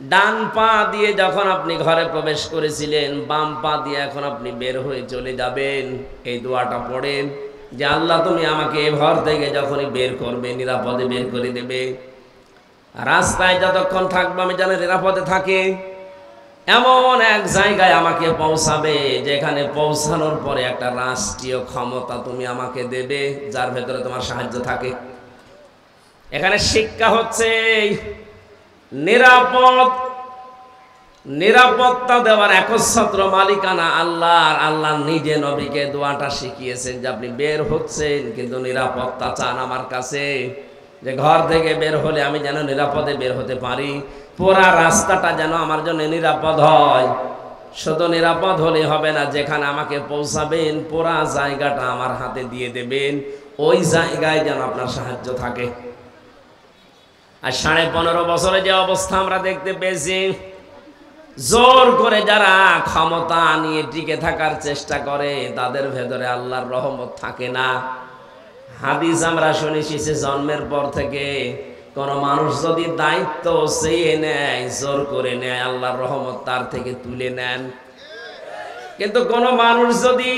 ডান পা দিয়ে যখন আপনি ঘরে প্রবেশ করেছিলেন, বাম পা দিয়ে এখন আপনি বের হয়ে চলে যাবেন, এই দোয়াটা পড়েন যে আল্লাহ তুমি আমাকে এই ঘর থেকে যখনই বের করবে নিরাপদে বের করে দেবে। রাস্তায় যতক্ষণ থাকবো আমি যেন নিরাপদে থাকে, এমন এক জায়গায় আমাকে পৌঁছাবে যেখানে পৌঁছানোর পরে একটা রাষ্ট্রীয় ক্ষমতা তুমি আমাকে দেবে, যার ভেতরে তোমার সাহায্য থাকে। এখানে শিক্ষা হচ্ছে নিরাপত্তা দেওয়ার একচ্ছত্র মালিকানা আল্লাহর। আল্লাহ নিজে নবীকে দোয়াটা শিখিয়েছেন যে আপনি বের হচ্ছেন কিন্তু নিরাপত্তা চান আমার কাছে, যে ঘর থেকে বের হলে আমি যেন নিরাপদে বের হতে পারি, পুরা রাস্তাটা যেন আমার জন্য নিরাপদ হয়। শুধু নিরাপদ হলে হবে না, যেখানে আমাকে পৌঁছাবেন পুরা জায়গাটা আমার হাতে দিয়ে দেবেন, ওই জায়গায় যেন আপনার সাহায্য থাকে। আর 15.5 বছরে যে অবস্থা আমরা দেখতে পেয়েছি, জোর করে যারা ক্ষমতা নিয়ে টিকে থাকার চেষ্টা করে তাদের ভেতরে আল্লাহর রহমত থাকে না। হাদিস আমরা শুনেছি যে জন্মের পর থেকে কোন মানুষ যদি দায়িত্ব চেয়ে নেয়, জোর করে নেয়, আল্লাহর রহমত তার থেকে তুলে নেন। কিন্তু কোন মানুষ যদি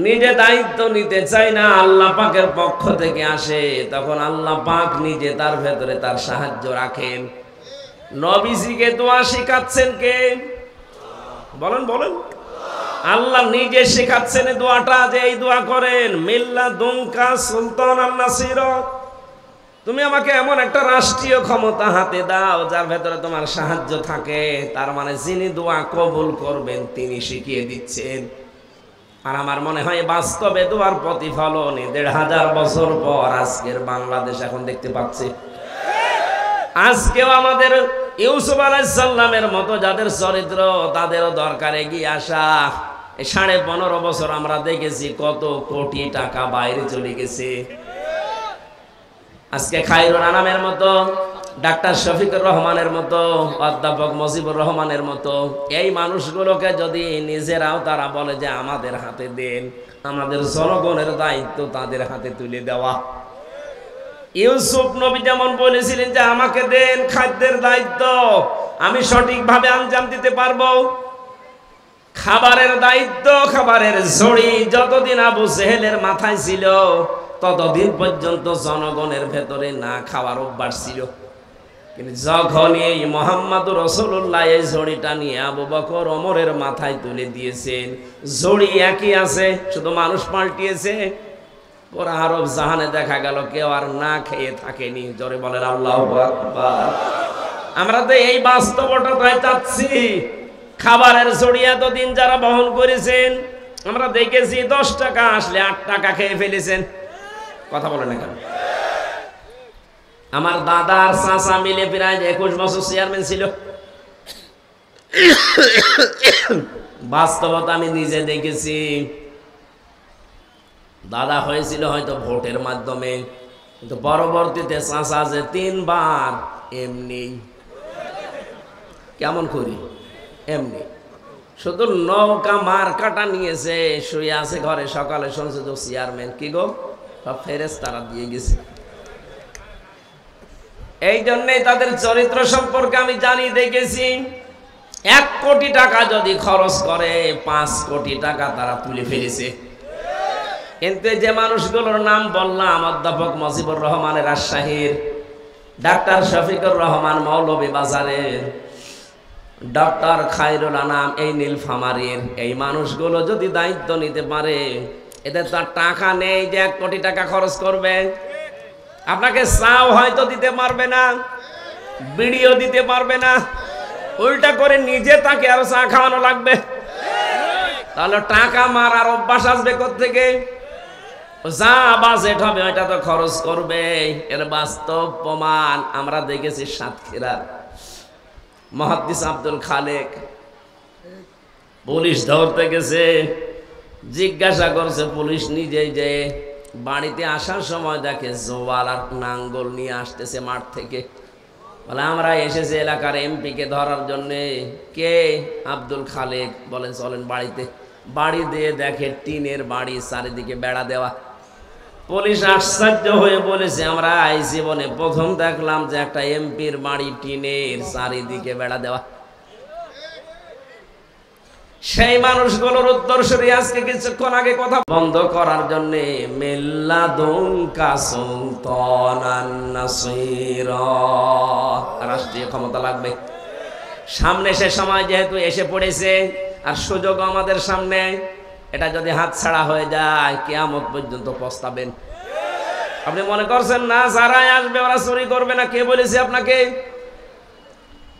নিজে দায়িত্ব নিতে চায় না, আল্লাহ পাকের পক্ষ থেকে আসে, তখন আল্লাহ পাক নিজে তার ভেতরে তার সাহায্য রাখেন। নবীজিকে দোয়া শেখাচ্ছেন কে? বলেন বলেন। আল্লাহ নিজে শেখাচ্ছেন দোয়াটা, যে এই দোয়া করেন, মিল্লাদুনকা সুলতানান নাসীরা, তুমি আমাকে এমন একটা রাষ্ট্রীয় ক্ষমতা হাতে দাও যার ভেতরে তোমার সাহায্য থাকে, তার মানে যিনি দোয়া কবুল করবেন তিনি শিখিয়ে দিচ্ছেন। আর আমার মনে হয় বাস্তবে দোয়ার প্রতিফলন ১৫০০ বছর পর আজকের বাংলাদেশ এখন দেখতে পাচ্ছে। আজকেও আমাদের ইউসুফ আলাইহিস সালামের মতো যাদের চরিত্র, তাদেরও দরকার এগিয়ে আসা। ১৫.৫ বছর আমরা দেখেছি কত কোটি টাকা বাইরে চলে গেছে। আজকে খায়রুল আনামের মতো, ডাক্তার শফিকুর রহমানের মতো, অধ্যাপক মুজিবুর রহমানের মতো এই মানুষগুলোকে যদি নিজেরাও তারা বলে যে আমাদের হাতে দেন, আমাদের জনগণের দায়িত্ব তাদের হাতে তুলে দেওয়া। ইউসুফ নবী যেমন বলেছিলেন যে আমাকে দেন খাদ্যের দায়িত্ব, আমি সঠিকভাবে আঞ্জাম দিতে পারবো। খাবারের দায়িত্ব, খাবারের ঝুড়ি যতদিন আবু জেহেলের মাথায় ছিল ততদিন পর্যন্ত জনগণের ভেতরে না খাওয়ার অভ্যাস ছিল। কিন্তু যখন এই মুহাম্মদুর রাসূলুল্লাহ এই ঝুড়িটা নিয়ে আবু বকর ওমরের মাথায় তুলে দিয়েছেন, ঝুড়ি একই আছে, শুধু মানুষ পাল্টিয়েছে। পুরো আরব জাহানে দেখা গেল কেউ আর না খেয়ে থাকেনি। জোরে বলেন আল্লাহু আকবার। আমরা তো এই বাস্তবতা তাই চাচ্ছি। খাবারের ঝুড়ি এতদিন যারা বহন করেছেন আমরা দেখেছি 10 টাকা আসলে 8 টাকা খেয়ে ফেলেছেন। কথা বলেন না কেন? আমার দাদার চাচা মিলে প্রায় 21 বছর চেয়ারম্যান ছিল। বাস্তবতা আমি নিজে দেখেছি। দাদা হয়েছিল হয়তো ভোটের মাধ্যমে, কিন্তু পরবর্তীতে চাচা যে 3 বার এমনি। কেমন করি? এমনি শুধু নৌকা মার কাটা নিয়েছে, শুয়ে আছে ঘরে। সকালে শুনছে তো চেয়ারম্যান, কি গো সব ফেরেশতারা দিয়ে গেছে। এই জন্যই তাদের চরিত্র সম্পর্কে আমি জানি, দেখেছি। 1 কোটি টাকা যদি খরচ করে 5 কোটি টাকা তারা তুলে ফেলেছে। কিন্তু যে মানুষগুলোর নাম বললাম, অধ্যাপক মুজিবুর রহমানের রাজশাহীর, ডাক্তার শফিকুর রহমান মৌলভী বাজারের, ডক্টর খায়রুল আনাম এই নীলফামারীর, এই মানুষগুলো যদি দায়িত্ব নিতে পারে, এদের তো টাকা নেই যে 1 কোটি টাকা খরচ করবে। আপনাকে চাও হয়তো দিতে পারবে না, বিড়িও দিতে পারবে না, উল্টা করে নিজে তাকে আরো চা খাওয়ানো লাগবে। তাহলে টাকা মারার অভ্যাস আসবে কোত্থেকে? যা বাজেট হবে ওইটা তো খরচ করবে। এর বাস্তব প্রমাণ আমরা দেখেছি সাতক্ষীরা। মুহাদ্দিস আব্দুল খালেক পুলিশ ধরতে গেছে, জিজ্ঞাসা করছে পুলিশ নিজেই, যে বাড়িতে আসার সময় দেখে জোয়াল আর নাঙ্গল নিয়ে আসতেছে মাঠ থেকে। বলে আমরা এসেছি এলাকার এমপি কে ধরার জন্যে। কে? আব্দুল খালেক। বলেন চলেন বাড়িতে। বাড়ি দিয়ে দেখে টিনের বাড়ি, চারিদিকে বেড়া দেওয়া। পুলিশ আশ্চর্য হয়ে বলেছে আমরা এই জীবনে প্রথম দেখলাম যে একটা এমপির বাড়ি টিনের, চারিদিকে বেড়া দেওয়া। সেই মানুষগুলোর উত্তরসূরি আজকে কিছুক্ষণ আগে কথা বন্ধ করার জন্য মিল্লাদুনকা সুলতানান নাসীরা, রাষ্ট্রীয় ক্ষমতা লাগবে। সামনে সে সময় যেহেতু এসে পড়েছে আর সুযোগ আমাদের সামনে, এটা যদি হাতছাড়া হয়ে যায় কিয়ামত পর্যন্ত পস্তাবেন। আপনি মনে করছেন না যারাই আসবে ওরা চুরি করবে না? কে বলেছে আপনাকে?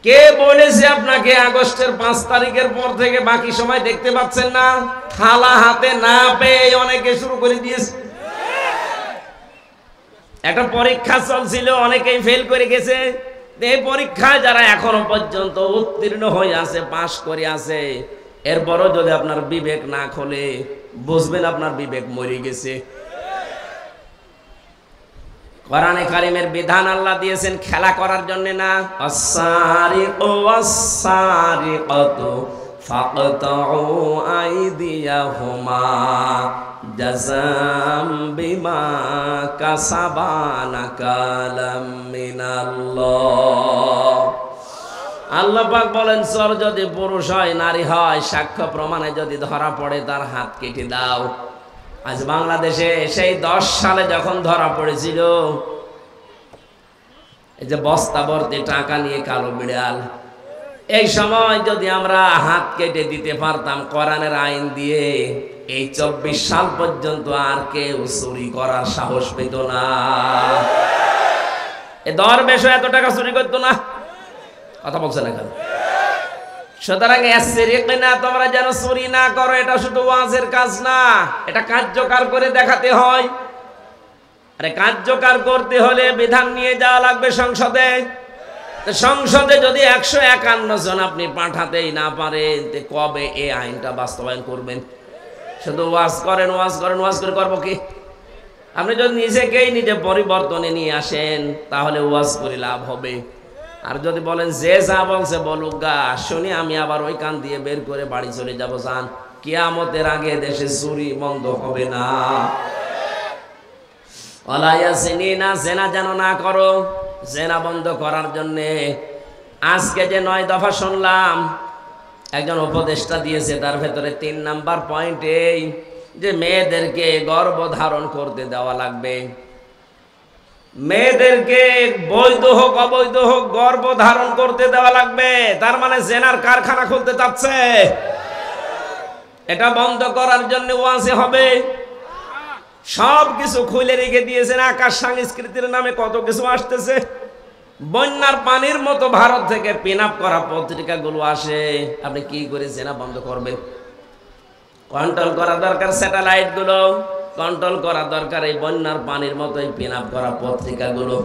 কে বলেছে আপনাকে আগস্টের 5 তারিখের পর থেকে বাকি সময় দেখতে পাচ্ছেন না? থালা হাতে না পেয়ে অনেকে শুরু করে দিয়েছে। একটা পরীক্ষা চলছিল, অনেকেই ফেল করে গেছে। এই পরীক্ষায় যারা এখনো পর্যন্ত উত্তীর্ণ হয়ে আছে, পাশ করে আছে, এরপরও যদি আপনার বিবেক না খোলে বুঝবেন আপনার বিবেক মরে গেছে। কোরআনে কারিমের বিধান আল্লাহ দিয়েছেন খেলা করার জন্য না। আস-সারিকু ওয়াস-সারিকাতু ফাকতাউ আইদিয়াহুমা জাযাম বিমা কাসাবা নাকালাম মিনাল্লাহ। আল্লাহ পাক বলেন চোর যদি পুরুষ হয় নারী হয়, সাক্ষ্য প্রমাণে যদি ধরা পড়ে তার হাত কেটে দাও। আজ বাংলাদেশে সেই 10 সালে যখন ধরা পড়েছিল, এই যে বস্তা ভর্তি টাকা নিয়ে কালো বিড়াল, এই সময় যদি আমরা হাত কেটে দিতে পারতাম কোরআনের আইন দিয়ে, এই 24 সাল পর্যন্ত আর কেউ চুরি করার সাহস পেত না। এ দরবেশও এত টাকা চুরি করতো না। কথা বলছে না কেন? সুতরাং না, তোমরা যেন চুরি না করো, এটা শুধু ওয়াজের কাজ না, এটা কার্যকর করে দেখাতে হয়। আরে কার্যকর করতে হলে বিধান নিয়ে যাওয়া লাগবে সংসদে। সংসদে যদি 151 জন আপনি পাঠাতেই না পারেন, কবে এই আইনটা বাস্তবায়ন করবেন? শুধু ওয়াজ করেন, ওয়াজ করেন, ওয়াজ করে করবো কি? আপনি যদি নিজেকেই নিজে পরিবর্তনে নিয়ে আসেন, তাহলে ওয়াজ করে লাভ হবে। আর যদি বলেন যে যা বলছে বলুক গা, শুনি আমি আবার ওই কান দিয়ে বের করে বাড়ি চলে যাব, যান, কিয়ামতের আগে দেশে চুরি বন্ধ হবে না। না, জেনা যেন না করো। জেনা বন্ধ করার জন্যে আজকে যে 9 দফা শুনলাম, একজন উপদেষ্টা দিয়েছে, তার ভেতরে 3 নাম্বার পয়েন্ট এই যে মেয়েদেরকে গর্ভধারণ করতে দেওয়া লাগবে। মেয়েদেরকে বৈধ হোক অবৈধ হোক গর্ভধারণ করতে দেওয়া লাগবে। তার মানে জেনার কারখানা খুলতে চাচ্ছে। এটা বন্ধ করার জন্য ওয়াজে হবে। সব কিছু খুলে রেখে দিয়েছেন। আকাশ সংস্কৃতির নামে কত কিছু আসতেছে। বন্যার পানির মতো ভারত থেকে পিন আপ করা পত্রিকাগুলো আসে। আপনি কি করে জেনা বন্ধ করবেন? কন্ট্রোল করা দরকার স্যাটেলাইট গুলো, কন্ট্রোল করা দরকার এই বন্যার পানির মতোই পিন আপ করা পত্রিকাগুলো।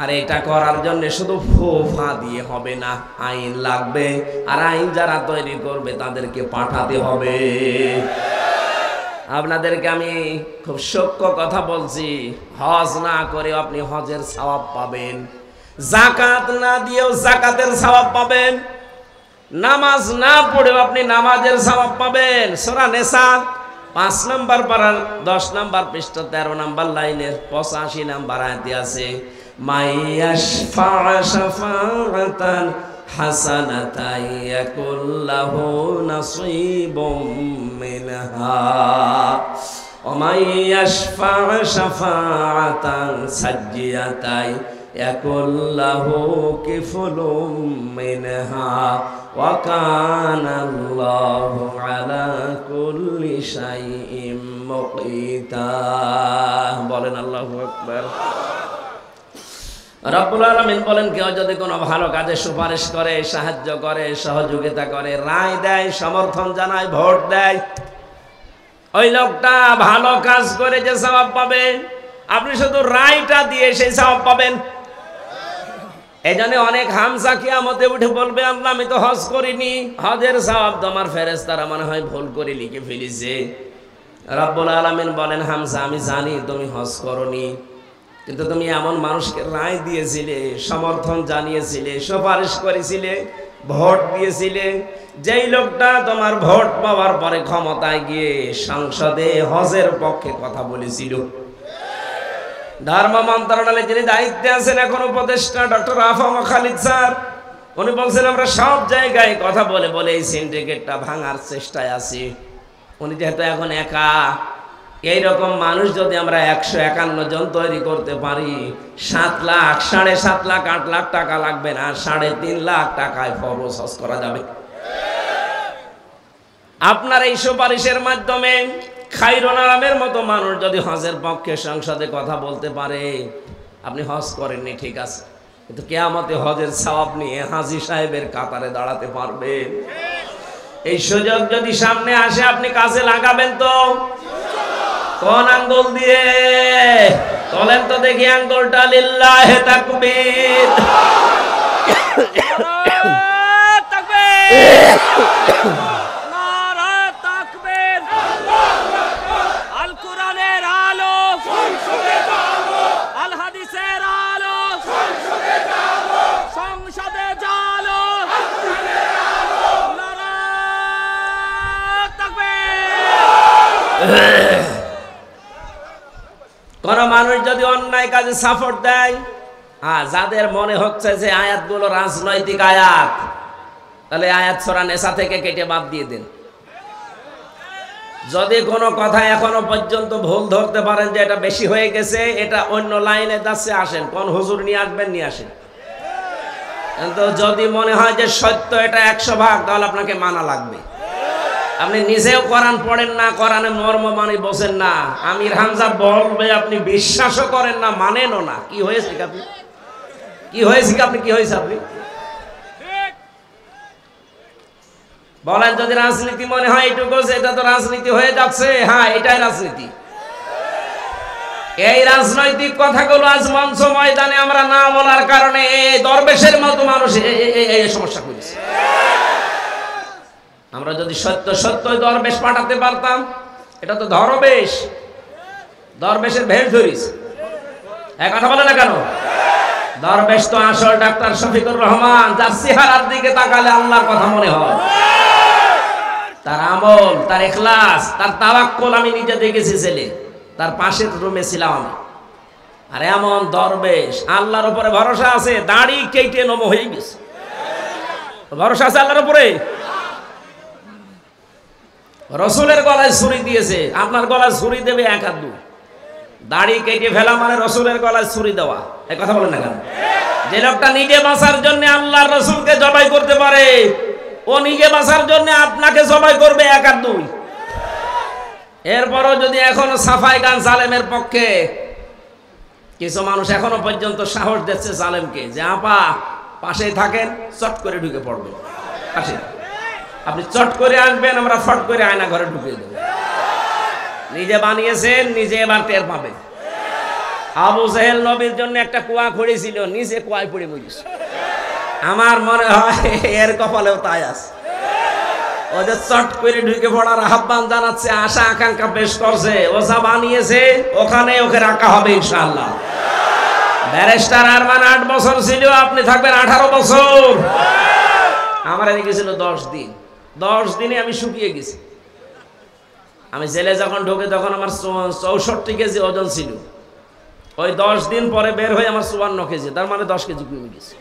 আর এটা করার জন্য শুধু ফোফা দিয়ে হবে না, আইন লাগবে। আর আইন যারা তৈরি করবে তাদেরকে পাঠাতে হবে। আপনাদেরকে আমি খুব সূক্ষ্ম কথা বলছি, হজ না করে আপনি হজের সওয়াব পাবেন, যাকাত না দিয়েও যাকাতের সওয়াব পাবেন, নামাজ না পড়েও আপনি নামাজের সওয়াব পাবেন। সূরা নিসা 5 নম্বর পারা 10 নম্বর পৃষ্ঠা 13 নম্বর লাইনের 85 নম্বর আয়াতে আছে, মাইয়াশফা শাফাআতান হাসানাতান ইয়াকুল্লাহু নাসীবুম মিনহা ওয়া মাইয়াশফা শাফাআতান সাজ্জিয়াতান ইয়াকুল্লাহু কিফলুম মিনহা ওয়া কানাল্লাহু আলা কুল্লি শাইইন মুকিতা। বলেন আল্লাহু আকবার। রব্বুল আলামিন বলেন, কেউ যদি কোনো ভালো কাজে সুপারিশ করে, সাহায্য করে, সহযোগিতা করে, রায় দেয়, সমর্থন জানায়, ভোট দেয়, ওই লোকটা ভালো কাজ করে যে সওয়াব পাবে, আপনি শুধু রায়টা দিয়ে সেই সওয়াব পাবেন। এই জন্য অনেক হামজা কিয়ামতে উঠে বলবে, আল্লাহ আমি তো হজ করিনি, হজের সওয়াব তোমার ফেরেশতারা মনে হয় ভুল করে লিখে ফেলেছে। রব্বুল আলামিন বলেন, হামজা আমি জানি তুমি হজ করনি, কিন্তু তুমি এমন মানুষকে রায় দিয়েছিলে, সমর্থন জানিয়েছিলে, সুপারিশ করেছিলে, ভোট দিয়েছিলে, যেই লোকটা তোমার ভোট পাওয়ার পরে ক্ষমতায় গিয়ে সংসদে হজের পক্ষে কথা বলেছিল। ধর্ম মন্ত্রণালয়ে যিনি দায়িত্বে আছেন এখন উপদেষ্টা ডক্টর আফাম খালিদ স্যার, উনি বলছেন আমরা সব জায়গায় কথা বলে বলে এই সিন্ডিকেটটা ভাঙার চেষ্টায় আছি। উনি যেহেতু এখন একা, এইরকম মানুষ যদি আমরা 151 জন তৈরি করতে পারি, 7 লাখ, 7.5 লাখ, 8 লাখ টাকা লাগবে না, 3.5 লাখ টাকায় ফরজ হজ করা যাবে। আপনার এই সুপারিশের মাধ্যমে খাইরুল আলমের মতো মানুষ যদি হজের পক্ষে সংসদে কথা বলতে পারে, আপনি হজ করেননি ঠিক আছে, কিন্তু কিয়ামতে হজের সওয়াব নিয়ে হাজী সাহেবের কাতারে দাঁড়াতে পারবেন। এই সুযোগ যদি সামনে আসে আপনি কাজে লাগাবেন তো? কোন আঙ্গুল দিয়ে তোলেন তো দেখি আঙ্গুলটা। লিল্লাহি তাকবীর, নারায়ে তাকবীর, আল কোরআনের আলো সংসদে যাবো, আল হাদিসের আলো সংসদে যাবো, সংসদে যাবো, নারায়ে তাকবীর। কোন মানুষ যদি অন্যায় কাজে সাপোর্ট দেয়, যাদের মনে হচ্ছে যে আয়াতগুলো রাজনৈতিক আয়াত, তাহলে আয়াত সূরা নিসা থেকে কেটে বাদ দিয়ে দেন। যদি কোনো কথা এখনো পর্যন্ত ভুল ধরতে পারেন যে এটা বেশি হয়ে গেছে, এটা অন্য লাইনে যাচ্ছে, আসেন কোন হুজুর নিয়ে আসবেন, নিয়ে আসেন। কিন্তু যদি মনে হয় যে সত্য এটা 100 ভাগ, তাহলে আপনাকে মানা লাগবে। আপনি নিজেও কোরআন পড়েন না, কোরআনের মর্ম মানে বোঝেন না, আমির হামজা বলবে আপনি বিশ্বাসও করেন না, মানেনও না, কি হয়েছে আপনি? কি হয়েছে কি আপনি, কি হয়েছে আপনি বলেন? যদি রাজনীতি মনে হয় এটুকু, এটা তো রাজনীতি হয়ে যাচ্ছে। হ্যাঁ, এটাই রাজনীতি। এই রাজনৈতিক কথাগুলো আজ মঞ্চ ময়দানে আমরা না বলার কারণে এই দরবেশের মতো মানুষ এই সমস্যা করেছে। আমরা যদি সত্য সত্যই দরবেশ পাঠাতে পারতাম, এটা তো দরবেশ, দরবেশের ভেষ ধরিস, এক কথা বলে না কেন? দরবেশ তো আসল ডাক্তার শফিকুর রহমান, যার চেহারার দিকে তাকালে আল্লাহর কথা মনে হয়, তার আমল, তার ইখলাস, তার তাওয়াক্কুল আমি নিজে দেখেছি। ছেলে তার পাশের রুমে ছিলাম আমি। আর এমন দরবেশ, আল্লাহর উপরে ভরসা আছে, দাড়ি কেটে নম হয়ে গেছে। ভরসা আছে আল্লাহর উপরে। রসুলের গলায় ছুরি দিয়েছে, আপনার গলায় ছুরি দেবে এক হাত দু। দাড়ি কেটে ফেলা মানে রসুলের গলায় ছুরি দেওয়া, এই কথা বলেন না কেন? যে লোকটা নিজে বাঁচার জন্য আল্লাহর রসুলকে জবাই করতে পারে, ও নিজে বাঁচার জন্য আপনাকে জবাই করবে এক আর দুই। এরপরও যদি এখনো সাফাই গান জালেমের পক্ষে, কিছু মানুষ এখনো পর্যন্ত সাহস দিচ্ছে জালেমকে যে আপা পাশে থাকেন, চট করে ঢুকে পড়বে পাশে, আপনি চট করে আসবেন, আমরা ফট করে আয়না ঘরে ঢুকিয়ে দেব। নিজে বানিয়েছেন, নিজে এবার টের পাবে। আবু জেহেল নবীর জন্য একটা কুয়া খুঁড়েছিল, নিচে কুয়ায় পড়ে মরিস। আমার মনে হয় এর কপালেও তাই আছে। ওদের চট করে ঢুকে পড়ার আহ্বান জানাচ্ছে, আশা আকাঙ্ক্ষা পেশ করছে। ও যা বানিয়েছে ওখানে ওকে রাখা হবে ইনশাআল্লাহ। ব্যারিস্টার আরমান 8 বছর ছিল, আপনি থাকবেন 18 বছর। আমার এদিকে ছিল 10 দিন। 10 দিনে আমি শুকিয়ে গেছি। আমি জেলে যখন ঢুকে তখন আমার 64 কেজি ওজন ছিল। ওই 10 দিন পরে বের হয়ে আমার 54 কেজি, তার মানে 10 কেজি কমে গেছে।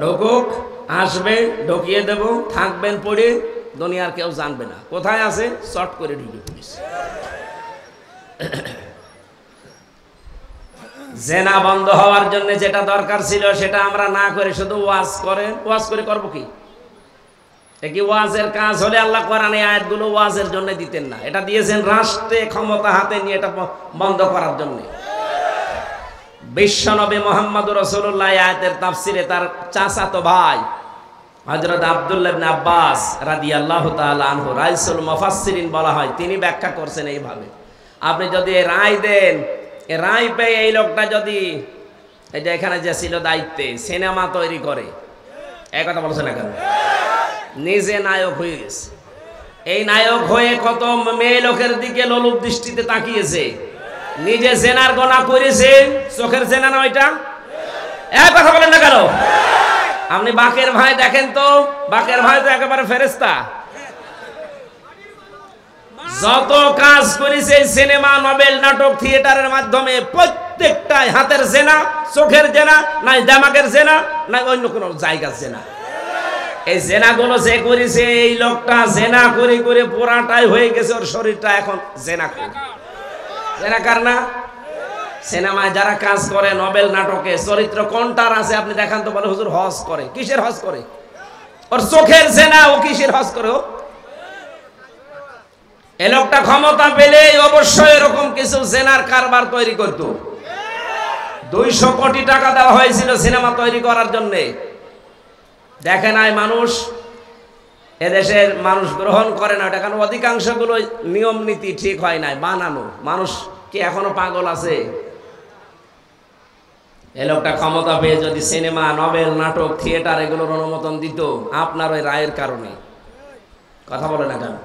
ঢুকুক, আসবে, ঢুকিয়ে দেব, থাকবেন পড়ে, দুনিয়ার কেউ জানবে না কোথায় আছে, শর্ট করে ঢুকে পড়িস। জেনা বন্ধ হওয়ার জন্য যেটা দরকার ছিল সেটা আমরা না করে শুধু ওয়াজ করেন। ওয়াজ করে করবো কি? কি ওয়াজের কাজ হলে আল্লাহ কোরআনে আয়াতগুলো ওয়াজের জন্য দিতেন না, এটা দিয়েছেন রাষ্ট্রে ক্ষমতা হাতে নিয়ে এটা বন্ধ করার জন্য। বিশ্বনবী মুহাম্মদুর রাসূলুল্লাহ আয়াতের তাফসিরে তার চাচাতো ভাই হযরত আব্দুল্লাহ ইবনে আব্বাস রাদিয়াল্লাহু তাআলা আনহু, রাইসুল মুফাসসিরিন বলা হয়, তিনি ব্যাখ্যা করছেন এইভাবে, আপনি যদি রায় দেন, এই রায় পেয়ে এই লোকটা যদি এই যে এখানে যে ছিল দায়িত্বে, সিনেমা তৈরি করে, এই কথা বলছে না কেন? নিজে নায়ক হয়ে গেছে। এই নায়ক হয়ে কত মেয়ে লোকের দিকে লোলুপ দৃষ্টিতে তাকিয়েছে। নিজে জেনার গোনা করেছে, চোখের জেনা না ওইটা? এক কথা বলেন না কেন? আপনি বাকের ভাই দেখেন তো, বাকের ভাই তো একেবারে ফেরেশতা। যত কাজ করেছে সিনেমা, নোবেল, নাটক, থিয়েটারের মাধ্যমে, প্রত্যেকটাই হাতের জেনা, চোখের জেনা, নাই দামাকের জেনা, নাই অন্য কোনো জায়গার জেনা। এই জেনাগুলো যে করেছে, এই লোকটা জেনা করে করে পুরাটাই হয়ে গেছে, ওর শরীরটা এখন জেনা করে। জেনাকার না? সিনেমায় যারা কাজ করে, নোবেল নাটকে চরিত্র কোনটার আছে আপনি দেখান তো, বলে হুজুর হজ করে। কিসের হজ করে? ওর চোখের জেনা, ও কিসের হজ করে? এই লোকটা ক্ষমতা পেলে অবশ্যই এরকম কিছু জেনার কারবার তৈরি করত। 200 কোটি টাকা দেওয়া হয়েছিল সিনেমা তৈরি করার জন্য। দেখে নাই মানুষ, এদেশের মানুষ গ্রহণ করে না ওটা, কারণ অধিকাংশগুলো নিয়ম নীতি ঠিক হয় নাই, বানানো। মানুষ কি এখনো পাগল আছে? এই লোকটা ক্ষমতা পেয়ে যদি সিনেমা, নোবেল, নাটক, থিয়েটার এগুলোর অনুমোদন দিত, আপনার ওই রায়ের কারণে, কথা বলে না কেন?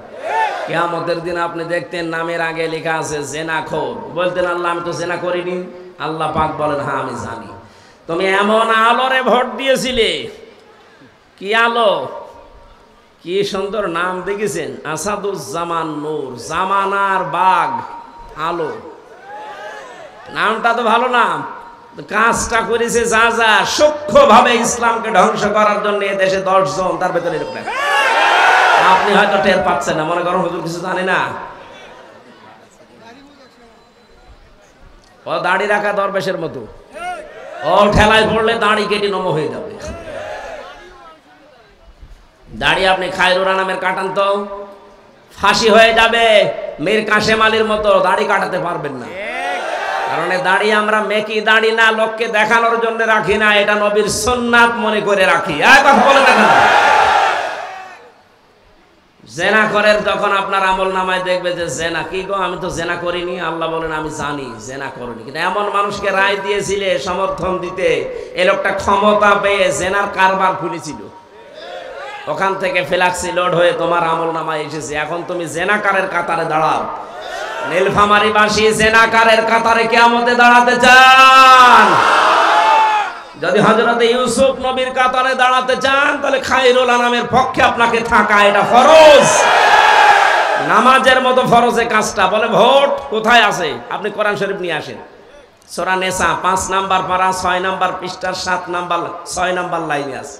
কিয়ামতের দিন আপনি দেখতেন নামের আগে লেখা আছে জেনাখোর, বলতেন আল্লাহ আমি তো জেনা করিনি। আল্লাহ পাক বলেন হ্যাঁ আমি জানি। তুমি এমন আলোরে ভোট দিয়েছিলে, কি আলো, কি সুন্দর নাম দেখেছেন, আসাদুজ্জামান নূর, জামানার বাঘ আলো। নামটা তো ভালো নাম, কাজটা করেছে যা যা সূক্ষ্মভাবে ইসলামকে ধ্বংস করার জন্য দেশে 10 জন, তার ভেতরে এরকম। আপনি হয়তো টের পাচ্ছেন না, মনে করেন হুজুর কিছু জানে না। ও দাড়ি রাখা দরবেশের মতো, ও ঠেলায় পড়লে দাড়ি কেটে নম হয়ে যাবে। দাড়ি আপনি খায়রুরা নামের কাটান তো ফাঁসি হয়ে যাবে। মীর কাশেম আলীর মতো দাড়ি কাটাতে পারবেন না। কারণ দাড়ি আমরা মেকি দাড়ি না লোককে দেখানোর জন্য রাখি না, এটা নবীর সুন্নাত মনে করে রাখি। আর কথা বলে দেখেন, জেনা করেন তখন আপনার আমল নামায় দেখবে যে জেনা কি গো, আমি তো জেনা করিনি। আল্লাহ বলেন আমি জানি জেনা করিনি, কিন্তু এমন মানুষকে রায় দিয়েছিলে সমর্থন দিতে, এ লোকটা ক্ষমতা পেয়ে জেনার কারবার খুলেছিল, ওখান থেকে ফ্ল্যাক্সি লোড হয়ে তোমার আমল নামায় এসেছে। এখন তুমি জেনাকারের কাতারে দাঁড়াও। নীলফামারীবাসী জেনাকারের কাতারে কিয়ামতে দাঁড়াতে চান? যদি হযরতে ইউসুফ নবীর কাতারে দাঁড়াতে চান, তাহলে খায়রুল আনামের পক্ষে আপনাকে থাকা এটা ফরজ। নামাজের মতো ফরজে কাজটা বলে ভোট কোথায় আছে? আপনি কোরআন শরীফ নিয়ে আসেন, সূরা নিসা 5 নাম্বার পারা 6 নাম্বার পৃষ্ঠার 7 নাম্বার 6 নাম্বার লাইনে আছে,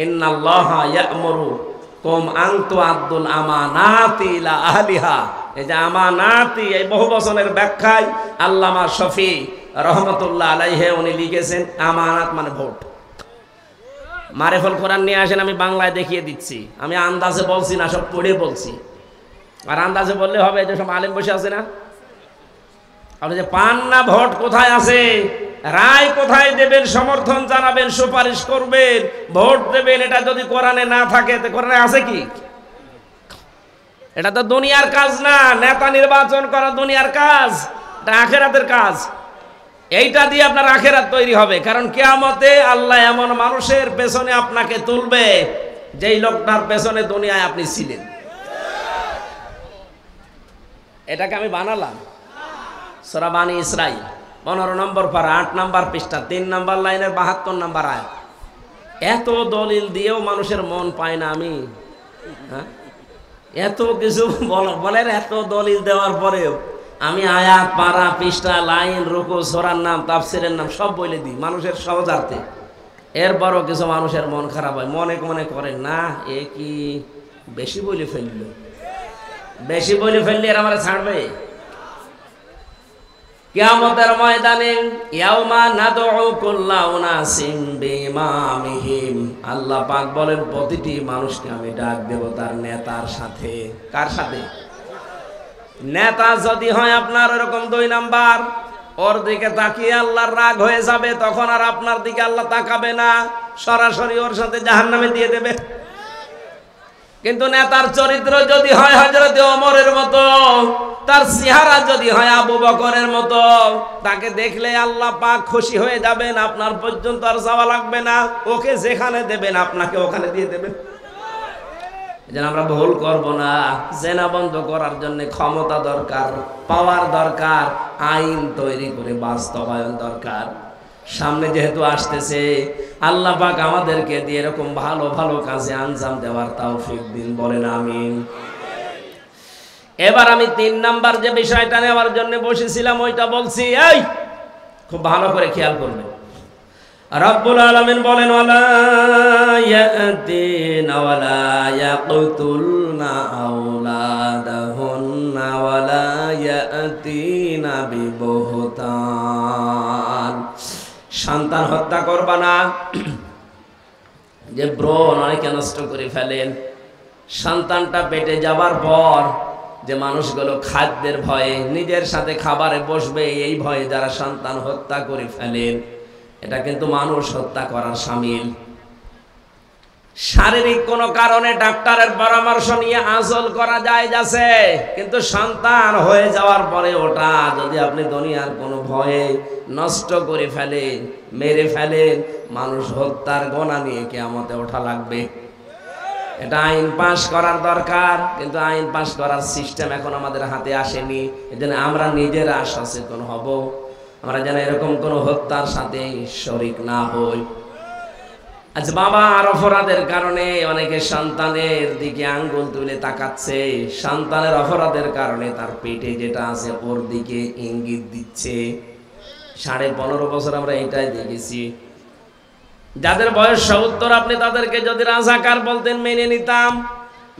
ইন্নাল্লাহা ইয়া'মুরুকুম আন তু'আদ্দুল আমানাতি ইলা আহলিহা। এই যে আমানাতি, এই বহু বচনের ব্যাখ্যায় আল্লামা শফি রহমতুল্লাহ আলাইহি উনি লিখেছেন আমানাত মানে ভোট। মারিফুল কোরআন নিয়ে আসেন, আমি বাংলায় দেখিয়ে দিচ্ছি। আমি আন্দাজে বলছি না, সব পড়ে বলছি। আর আন্দাজে বললে হবে, যে সব আলেম বসে আছে না, আপনি যে পান না ভোট কোথায় আছে, রায় কোথায় দেবেন, সমর্থন জানাবেন, সুপারিশ করবেন, ভোট দেবেন, এটা যদি কোরআনে না থাকে তো কোরআনে আছে কি? এটা তো দুনিয়ার কাজ না, নেতা নির্বাচন করা দুনিয়ার কাজ, এটা আখিরাতের কাজ। এইটা দিয়ে আপনার আখিরাত তৈরি হবে। কারণ কিয়ামতে আল্লাহ এমন মানুষের পেছনে আপনাকে তুলবে যেই লোকটার পেছনে দুনিয়ায় আপনি ছিলেন। এটাকে আমি বানালাম। সূরা বানী ইসরাঈল 15 নম্বর পারা 8 নাম্বার পৃষ্ঠা 3 নাম্বার লাইনের 72 নাম্বার আয়াত। এত দলিল দিয়েও মানুষের মন পায় না আমি, হ্যাঁ? এত কিছু বলেন, এত দলিল দেওয়ার পরেও আমি আয়াত পারা পৃষ্ঠা লাইন রুকু সূরার নাম তাফসীরের নাম সব বলে দিই মানুষের সহজার্থে। এরপরও কিছু মানুষের মন খারাপ হয়, মনে মনে করেন না এ কি বেশি বলে ফেললো, বেশি বলে ফেললে এর আমার ছাড়বে? কিয়ামতের ময়দানে ইয়াউমা নাদউ কুল্লা উনাসিম বিইমামিহিম, আল্লাহ পাক বলেন প্রতিটি মানুষকে আমি ডাক দেব তার নেতার সাথে। কার সাথে? নেতা যদি হয় আপনার এরকম 2 নাম্বার, ওর দিকে তাকিয়ে আল্লাহর রাগ হয়ে যাবে, তখন আর আপনার দিকে আল্লাহ তাকাবে না, সরাসরি ওর সাথে জাহান্নামে দিয়ে দেবে। কিন্তু নেতার চরিত্র যদি হয় হযরত ওমরের মতো, তার চেহারা যদি হয় আবু বকরের মতো, তাকে দেখলে আল্লাহ পাক খুশি হয়ে যাবেন, আপনার পর্যন্ত আর যাওয়া লাগবে না, ওকে যেখানে দেবেন আপনাকে ওখানে দিয়ে দেবেন। যেন আমরা ভুল করব না। জেনা বন্ধ করার জন্য ক্ষমতা দরকার, পাওয়ার দরকার, আইন তৈরি করে বাস্তবায়ন দরকার। সামনে যেহেতু আসতেছে, আল্লাহ পাক আমাদেরকে দিয়ে এরকম ভালো ভালো কাজে আঞ্জাম দেওয়ার তৌফিক দিন, বলেন আমিন। এবার আমি 3 নাম্বার যে বিষয়টা নেওয়ার জন্য বসেছিলাম ওইটা বলছি, এই খুব ভালো করে খেয়াল করবেন। রব্বুল আলামিন বলেন ওয়ালা ইয়াতিনা ওয়ালা ইয়াকতুলনা আওলাদাহুন্না ওয়ালা ইয়াতিনা বিবহতান, সন্তান হত্যা করবা না। যে ব্রণ অনেকে নষ্ট করে ফেলেন, সন্তানটা পেটে যাবার পর যে মানুষগুলো খাদ্যের ভয়ে নিজের সাথে খাবারে বসবে এই ভয়ে যারা সন্তান হত্যা করে ফেলেন, এটা কিন্তু মানুষ হত্যা করার শামিল। শারীরিক কোনো কারণে ডাক্তারের পরামর্শ নিয়ে আঁচল করা যায় যাচ্ছে, কিন্তু সন্তান হয়ে যাওয়ার পরে ওটা যদি আপনি দুনিয়ার কোনো ভয়ে নষ্ট করে ফেলেন, মেরে ফেলেন, মানুষ হত্যার গোনা নিয়ে কিয়ামতে ওঠা লাগবে। এটা আইন পাশ করার দরকার, কিন্তু আইন পাশ করার সিস্টেম এখন আমাদের হাতে আসেনি। এজন্য আমরা নিজেরা সচেতন হব, আমরা যেন এরকম কোনো হত্যার সাথে শরীক না হই। আজ বাবা আর অপরাধের কারণে অনেকে সন্তানের দিকে আঙ্গুল তুলে তাকাচ্ছে, সন্তানের অপরাধের কারণে তার পেটে যেটা আছে ওর দিকে ইঙ্গিত দিচ্ছে। 15.5 বছর আমরা এটাই দেখেছি। যাদের বয়স 70 আপনি তাদেরকে যদি রাজাকার বলতেন মেনে নিতাম,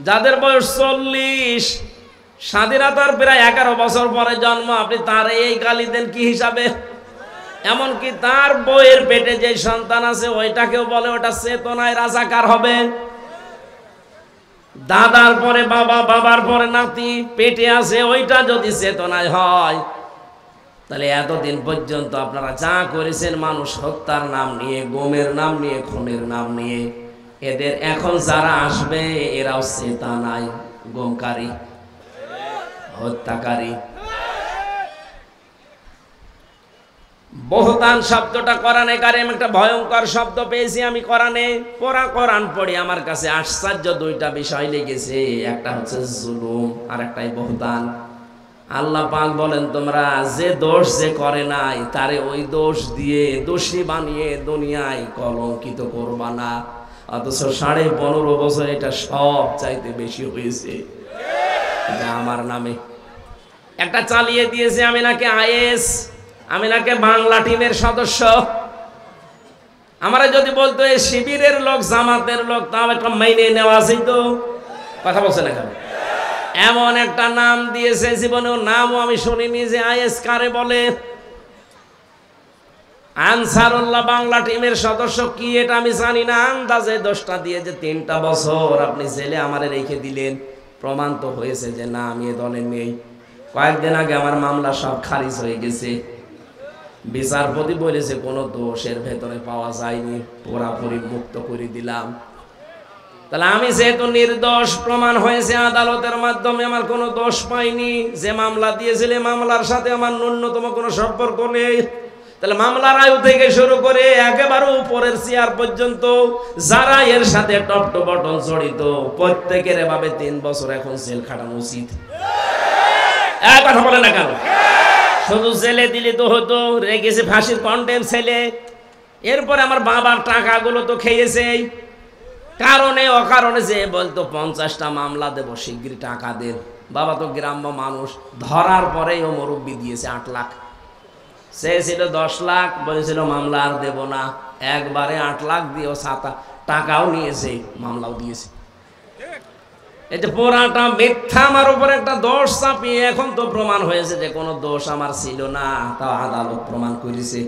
যাদের বয়স 40, স্বাধীনতার প্রায় 11 বছর পরে জন্ম, আপনি তার এই গালি দেন কি হিসাবে? এমনকি তার বইয়ের পেটে যে সন্তান আছে ওইটাকেও বলে ওটা চেতনায় রাজাকার হবে। দাদার পরে বাবা, বাবার পরে নাতি পেটে আছে, ওইটা যদি চেতনায় হয় তাহলে এতদিন পর্যন্ত আপনারা যা করেছেন মানুষ হত্যার নাম নিয়ে, গমের নাম নিয়ে, খুনের নাম নিয়ে, এদের এখন যারা আসবে এরাও চেতা নাই, গমকারী, হত্যাকারী। বহতান শব্দটা কোরআনে কারিম একটা ভয়ঙ্কর শব্দ পেয়েছি আমি কোরআনে। কোরআন পড়ি আমার কাছে আশ্চর্য দুইটা বিষয় লেগেছে, একটা হচ্ছে জুলুম আর একটাই বহতান। আল্লাহ পাক বলেন তোমরা যে দোষ যে করে নাই তারে ওই দোষ দিয়ে দোষী বানিয়ে দুনিয়ায় কলঙ্কিত করবা না। অথচ 15.5 বছর এটা সব চাইতে বেশি হয়েছে এটা আমার নামে। একটা চালিয়ে দিয়েছে আমি নাকি আইএস, আমি নাকি বাংলা টিমের সদস্য। আমরা যদি বলতো এই শিবিরের লোক, জামাতের লোক, তাও একটা মেনে নেওয়া আছে। তো কথা বলছে না কেন? এমন একটা নাম দিয়েছে, জীবনেও নামও আমি শুনিনি যে আইএস কারে বলে। আনসারুল্লাহ বাংলা টিমের সদস্য কি এটা আমি জানি না, আন্দাজে 10টা দিয়ে যে 3টা বছর আপনি জেলে আমারে রেখে দিলেন, প্রমাণ তো হয়েছে যে না আমি এ দলে নেই। কয়েকদিন আগে আমার মামলা সব খারিজ হয়ে গেছে, বিচারপতি বলেছে কোনো দোষের ভেতরে পাওয়া যায়নি, পুরাপুরি মুক্ত করে দিলাম। তাহলে আমি যেহেতু নির্দোষ প্রমাণ হয়েছে আদালতের মাধ্যমে, আমার কোনো দোষ পাইনি, যে মামলা দিয়েছিল মামলার সাথে আমার ন্যূনতম কোনো সম্পর্ক নেই। তাহলে মামলার আয়ু থেকে শুরু করে একেবারে উপরের চেয়ার পর্যন্ত যারা এর সাথে টপ টু বটন জড়িত প্রত্যেকের এভাবে 3 বছর এখন জেল খাটানো উচিত। কথা বলে না কেন? শুধু জেলে দিলে তো হতো, রেখেছে ফাঁসির কন্টেম ছেলে। এরপরে আমার বাবার টাকাগুলো তো খেয়েছে, কারণে অকারণে যে বলতো 50টা মামলা দেব, শিগগির টাকা দেন। বাবা তো গ্রাম্য মানুষ, ধরার পরেই ও মুরব্বি দিয়েছে 8 লাখ। সে ছিল 10 লাখ, বলেছিল মামলা আর দেব না, একবারে 8 লাখ দিয়েও টাকাও নিয়েছে, মামলাও দিয়েছে। এটা পুরাটা মিথ্যা, আমার উপরে একটা দোষ চাপিয়ে এখন তো প্রমাণ হয়েছে যে কোনো দোষ আমার ছিল না, তাও আদালত প্রমাণ করেছে।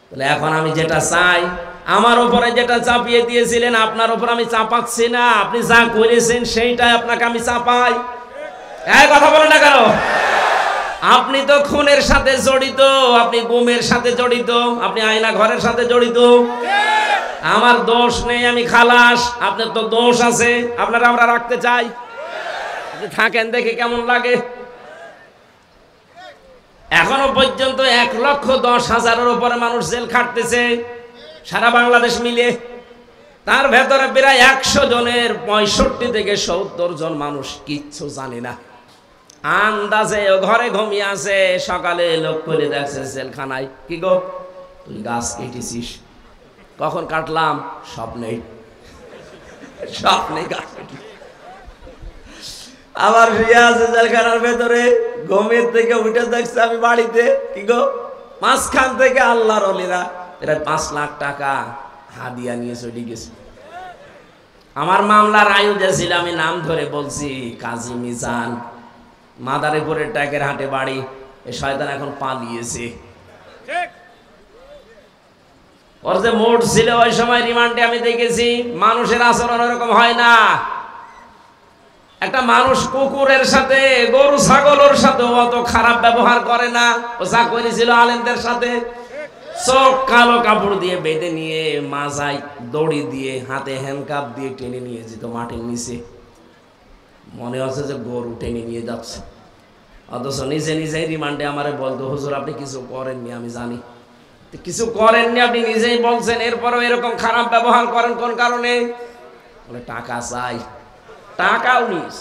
তাহলে এখন আমি যেটা চাই, আমার উপরে যেটা চাপিয়ে দিয়েছিলেন আপনার উপর আমি চাপাচ্ছি না, আপনি যা করেছেন সেইটাই আপনাকে আমি চাপাই। কথা বলে না কেন? আপনি তো খুনের সাথে জড়িত, আপনি গুমের সাথে জড়িত, আপনি আয়না ঘরের সাথে জড়িত। আমার দোষ নেই, আমি খালাস, আপনার তো দোষ আছে, আপনারা আমরা রাখতে চাই। আপনি থাকেন দেখে কেমন লাগে। এখনো পর্যন্ত 1,10,000-এর উপরে মানুষ জেল খাটতেছে সারা বাংলাদেশ মিলে। তার ভেতরে প্রায় 100 জনের 65 থেকে 70 জন মানুষ কিচ্ছু জানে না, আন্দাজে ও ঘরে ঘুমিয়ে আছে। সকালে লোক করে দেখছে জেলখানায়, কি গো তুই গাছ কেটেছিস? কখন কাটলাম? স্বপ্নে গাছ কেটে। আবার শুয়ে আছে জেলখানার ভেতরে, ঘুমের থেকে উঠে দেখছে আমি বাড়িতে, কি গো? মাঝখান থেকে আল্লাহর ওলিরা প্রায় 5 লাখ টাকা হাদিয়া নিয়ে চলে গেছে। আমার মামলার আয়ু যে ছিল, আমি নাম ধরে বলছি, কাজী মিজান, মাদারীপুরের ট্যাকের হাটে বাড়ি। এই শয়তান এখন পালিয়েছে। ওর যে মোট ছিল ওই সময় রিমান্ডে আমি দেখেছি, মানুষের আচরণ এরকম হয় না। একটা মানুষ কুকুরের সাথে, গরু ছাগলের সাথে অত খারাপ ব্যবহার করে না। ও যা করেছিল আলেমদের সাথে, চোখ কালো কাপড় দিয়ে বেঁধে নিয়ে, মাজায় দড়ি দিয়ে, হাতে হ্যান্ডকাপ দিয়ে টেনে নিয়ে যেত মাটির নিচে। মনে হচ্ছে যে গরু টেনে নিয়ে যাচ্ছে, অথচ নিজে নিজেই রিমান্ডে আমারে বলতো, হুজুর আপনি কিছু করেননি, আমি জানি কিছু করেননি, আপনি নিজেই বলছেন, এরপরও এরকম খারাপ ব্যবহার করেন কোন কারণে? বলে টাকা চাই। টাকাও নিস,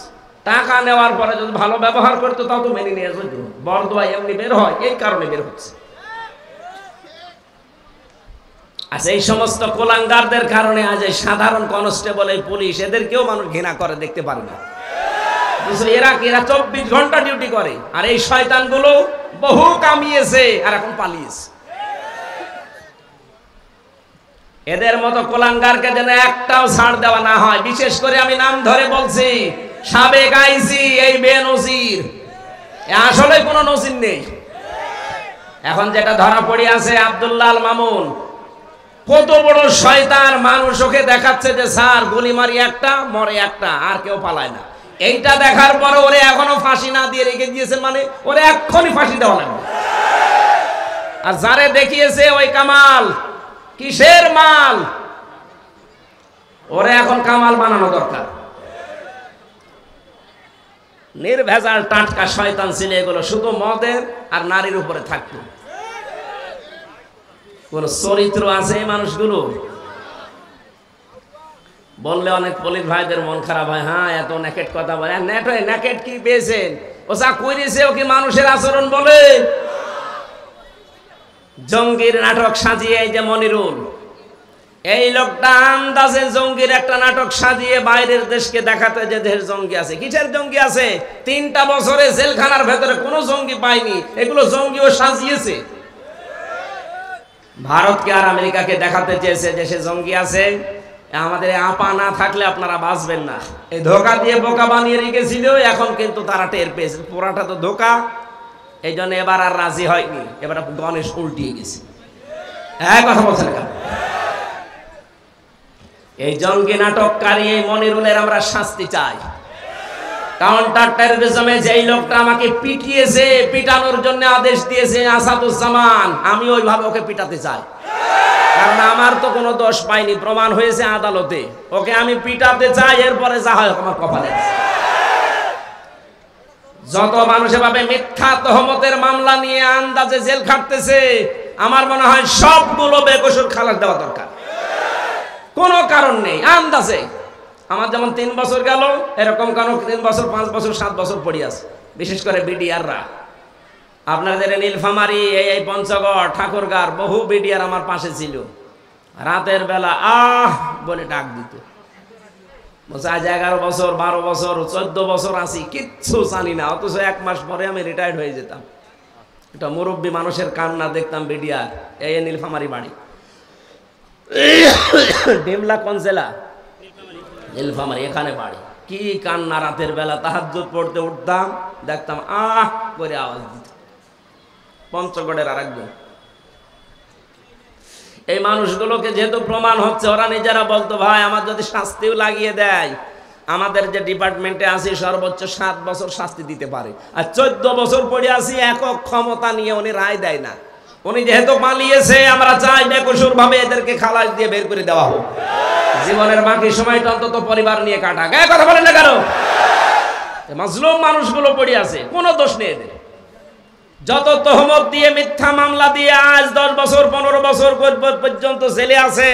টাকা নেওয়ার পরে যদি ভালো ব্যবহার করতো তাও তো মেনে নিয়ে যেত। বরদোয়া এমনি বের হয়, এই কারণে বের হচ্ছে। আচ্ছা, এই সমস্ত কোলাঙ্গারদের কারণে আজ এই সাধারণ কনস্টেবল, এই পুলিশ, এদেরকেও মানুষ ঘৃণা করে, দেখতে পারে না। এরা 24 ঘন্টা ডিউটি করে, আর এই শয়তানগুলো বহু কামিয়েছে আর এখন পালিয়েছে। এদের মতো কোলাঙ্গারকে যেন একটাও ছাড় দেওয়া না হয়। বিশেষ করে আমি নাম ধরে বলছি, সাবেক আইজি এই বেনজির, আসলে কোনো নজির নেই। এখন যেটা ধরা পড়ে আছে আব্দুল্লাহ আল মামুন, কত বড় শয়তান। মানুষ ওকে দেখাচ্ছে যে স্যার গুলি মারি একটা, মরে একটা, আর কেউ পালায় না। এইটা দেখার পরে ওরে এখনো ফাঁসি না দিয়ে রেখে দিয়েছেন, মানে ওরে এক্ষুনি ফাঁসি দেওয়া লাগবে। আর যারে দেখিয়েছে ওই কামাল কিসের মাল, ওরে এখন কামাল বানানো দরকার। নির্ভেজাল টাটকা শয়তান ছিল এগুলো, শুধু মদের আর নারীর উপরে থাকতো। কোন চরিত্র আছে এই মানুষগুলো? বললে অনেক পুলিশ ভাইদের মন খারাপ হয়, হ্যাঁ এত নেকেট কথা বলে। নেকেট কি পেয়েছেন? ও যা করেছে ও কি মানুষের আচরণ বলে? জঙ্গির নাটক সাজিয়ে এই যে মনিরুল, এই লোকটা আন্দাজে জঙ্গির একটা নাটক সাজিয়ে বাইরের দেশকে দেখাতে যে দেশের জঙ্গি আছে। কিসের জঙ্গি আছে? 3টা বছরে জেলখানার ভেতরে কোনো জঙ্গি পায়নি, এগুলো জঙ্গিও সাজিয়েছে। ভারতকে আর আমেরিকাকে দেখাতে চেয়েছে দেশে জঙ্গি আছে। আমাদের আপা না থাকলে আপনারা বাঁচবেন না, এই ধোকা দিয়ে বোকা বানিয়ে রেখেছিল। এখন কিন্তু তারা টের পেয়েছে পুরাটা তো ধোকা, এই জন্য এবার আর রাজি হয়নি, এবার গণেশ উল্টিয়ে গেছে। হ্যাঁ কথা বলছেন কেন? এই জঙ্গি নাটককারী এই মনিরুলের আমরা শাস্তি চাই। কাউন্টার টেররিজমে যেই লোকটা আমাকে পিটিয়েছে, পিটানোর জন্য আদেশ দিয়েছে আসাদুজ্জামান, আমি ওইভাবে ওকে পিটাতে চাই। কারণ আমার তো কোনো দোষ পাইনি, প্রমাণ হয়েছে আদালতে, ওকে আমি পিটাতে চাই। এরপরে যা হয় আমার কপালে। যত মানুষ এভাবে মিথ্যা তহমতের মামলা নিয়ে আন্দাজে জেল খাটতেছে, আমার মনে হয় সবগুলো বেকসুর খালাস দেওয়া দরকার। কোনো কারণ নেই, আন্দাজে। আমার যেমন 3 বছর গেল, এরকম কারণ 3 বছর 5 বছর 7 বছর পড়ে আছে, বিশেষ করে বিডিআররা। আপনাদের নীলফামারী, এই পঞ্চগড়, ঠাকুরগাঁর বহু বিডিআর আমার পাশে ছিল। রাতের বেলা আহ বলে ডাক দিত, বলছে আজ 11 বছর 12 বছর 14 বছর আছি, কিচ্ছু জানি না। অথচ 1 মাস পরে আমি রিটায়ার্ড হয়ে যেতাম। এটা মুরব্বী মানুষের কান্না দেখতাম বিডিআর। এই নীলফামারী বাড়ি। ডিমলা কোন জেলা? নীলফামারী, এখানে বাড়ি। কি কান্না রাতের বেলা, তাহাজ্জুদ পড়তে উঠতাম, দেখতাম আহ করে আওয়াজ দিত। পঞ্চগড়ের আরেকজন। এই মানুষগুলোকে যেহেতু প্রমাণ হচ্ছে, ওরা নিজেরা বলতো ভাই আমার যদি শাস্তিও লাগিয়ে দেয়, আমাদের যে ডিপার্টমেন্টে আছি সর্বোচ্চ 7 বছর শাস্তি দিতে পারে। আর 14 বছর পড়ে আছি, একক ক্ষমতা নিয়ে উনি রায় দেয় না। উনি যেহেতু পালিয়েছে, আমরা চাই বেকসুর ভাবে এদেরকে খালাস দিয়ে বের করে দেওয়া হোক। জীবনের বাকি সময়টা অন্তত পরিবার নিয়ে কাটা। গায়ে কথা বলেন না কেন? মাজলুম মানুষগুলো পড়ে আছে, কোনো দোষ নেই এদের। যত তহমত দিয়ে মিথ্যা মামলা দিয়ে আজ 10 বছর 15 বছর পর্যন্ত জেলে আছে,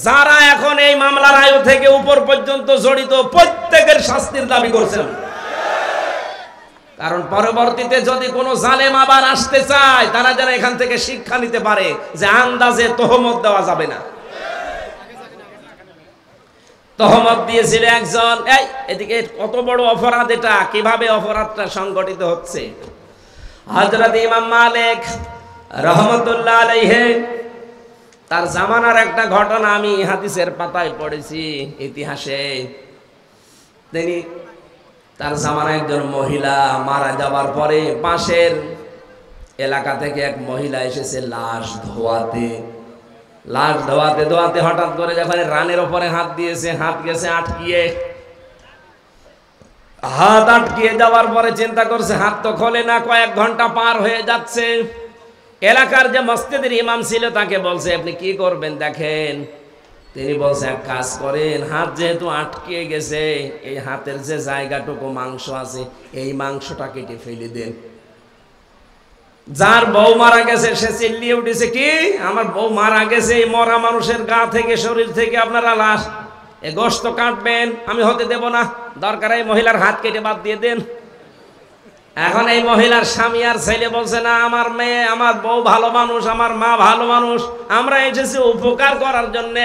যারা এখন এই মামলার আয়ু থেকে উপর পর্যন্ত জড়িত, প্রত্যেকের শাস্তির দাবি করছেন। কারণ পরবর্তীতে যদি কোনো জালেম আবার আসতে চায়, তারা যেন এখান থেকে শিক্ষা নিতে পারে যে আন্দাজে তহমত দেওয়া যাবে না। তহমত দিয়েছিল একজন। এই এদিকে কত বড় অপরাধ এটা, কিভাবে অপরাধটা সংগঠিত হচ্ছে। হযরত ইমাম মালিক রাহমাতুল্লাহ আলাইহি, তার জামানার একটা ঘটনা আমি হাদিসের পাতায় পড়েছি, ইতিহাসে। তিনি তার জামানায় একজন মহিলা মারা যাওয়ার পরে পাশের এলাকা থেকে এক মহিলা এসেছে লাশ ধোয়াতে। লাশ ধোয়াতে ধোয়াতে হঠাৎ করে যখন রানের ওপরে হাত দিয়েছে, হাত গেছে আটকিয়ে। হাত আটকিয়ে যাওয়ার পরে চিন্তা করছে হাত তো খোলে না, কয়েক ঘন্টা পার হয়ে যাচ্ছে। এলাকার যে মসজিদের ইমাম ছিল তাকে বলছে আপনি কি করবেন দেখেন। তিনি বলছে এক কাজ করেন, হাত যেহেতু আটকে গেছে, এই হাতের যে জায়গাটুকু মাংস আছে এই মাংসটা কেটে ফেলে দেন। যার বউ মারা গেছে সে চিল্লিয়ে উঠেছে, কি আমার বউ মারা গেছে, এই মরা মানুষের গা থেকে শরীর থেকে আপনারা লাশ এ গোশত কাটবেন, আমি হতে দেব না, দরকার এই মহিলার হাত কেটে বাদ দিয়ে দেন। এখন এই মহিলার স্বামী আর ছেলে বলছে না, আমার মেয়ে আমার বউ ভালো মানুষ, আমার মা ভালো মানুষ, আমরা এসেছি উপকার করার জন্য,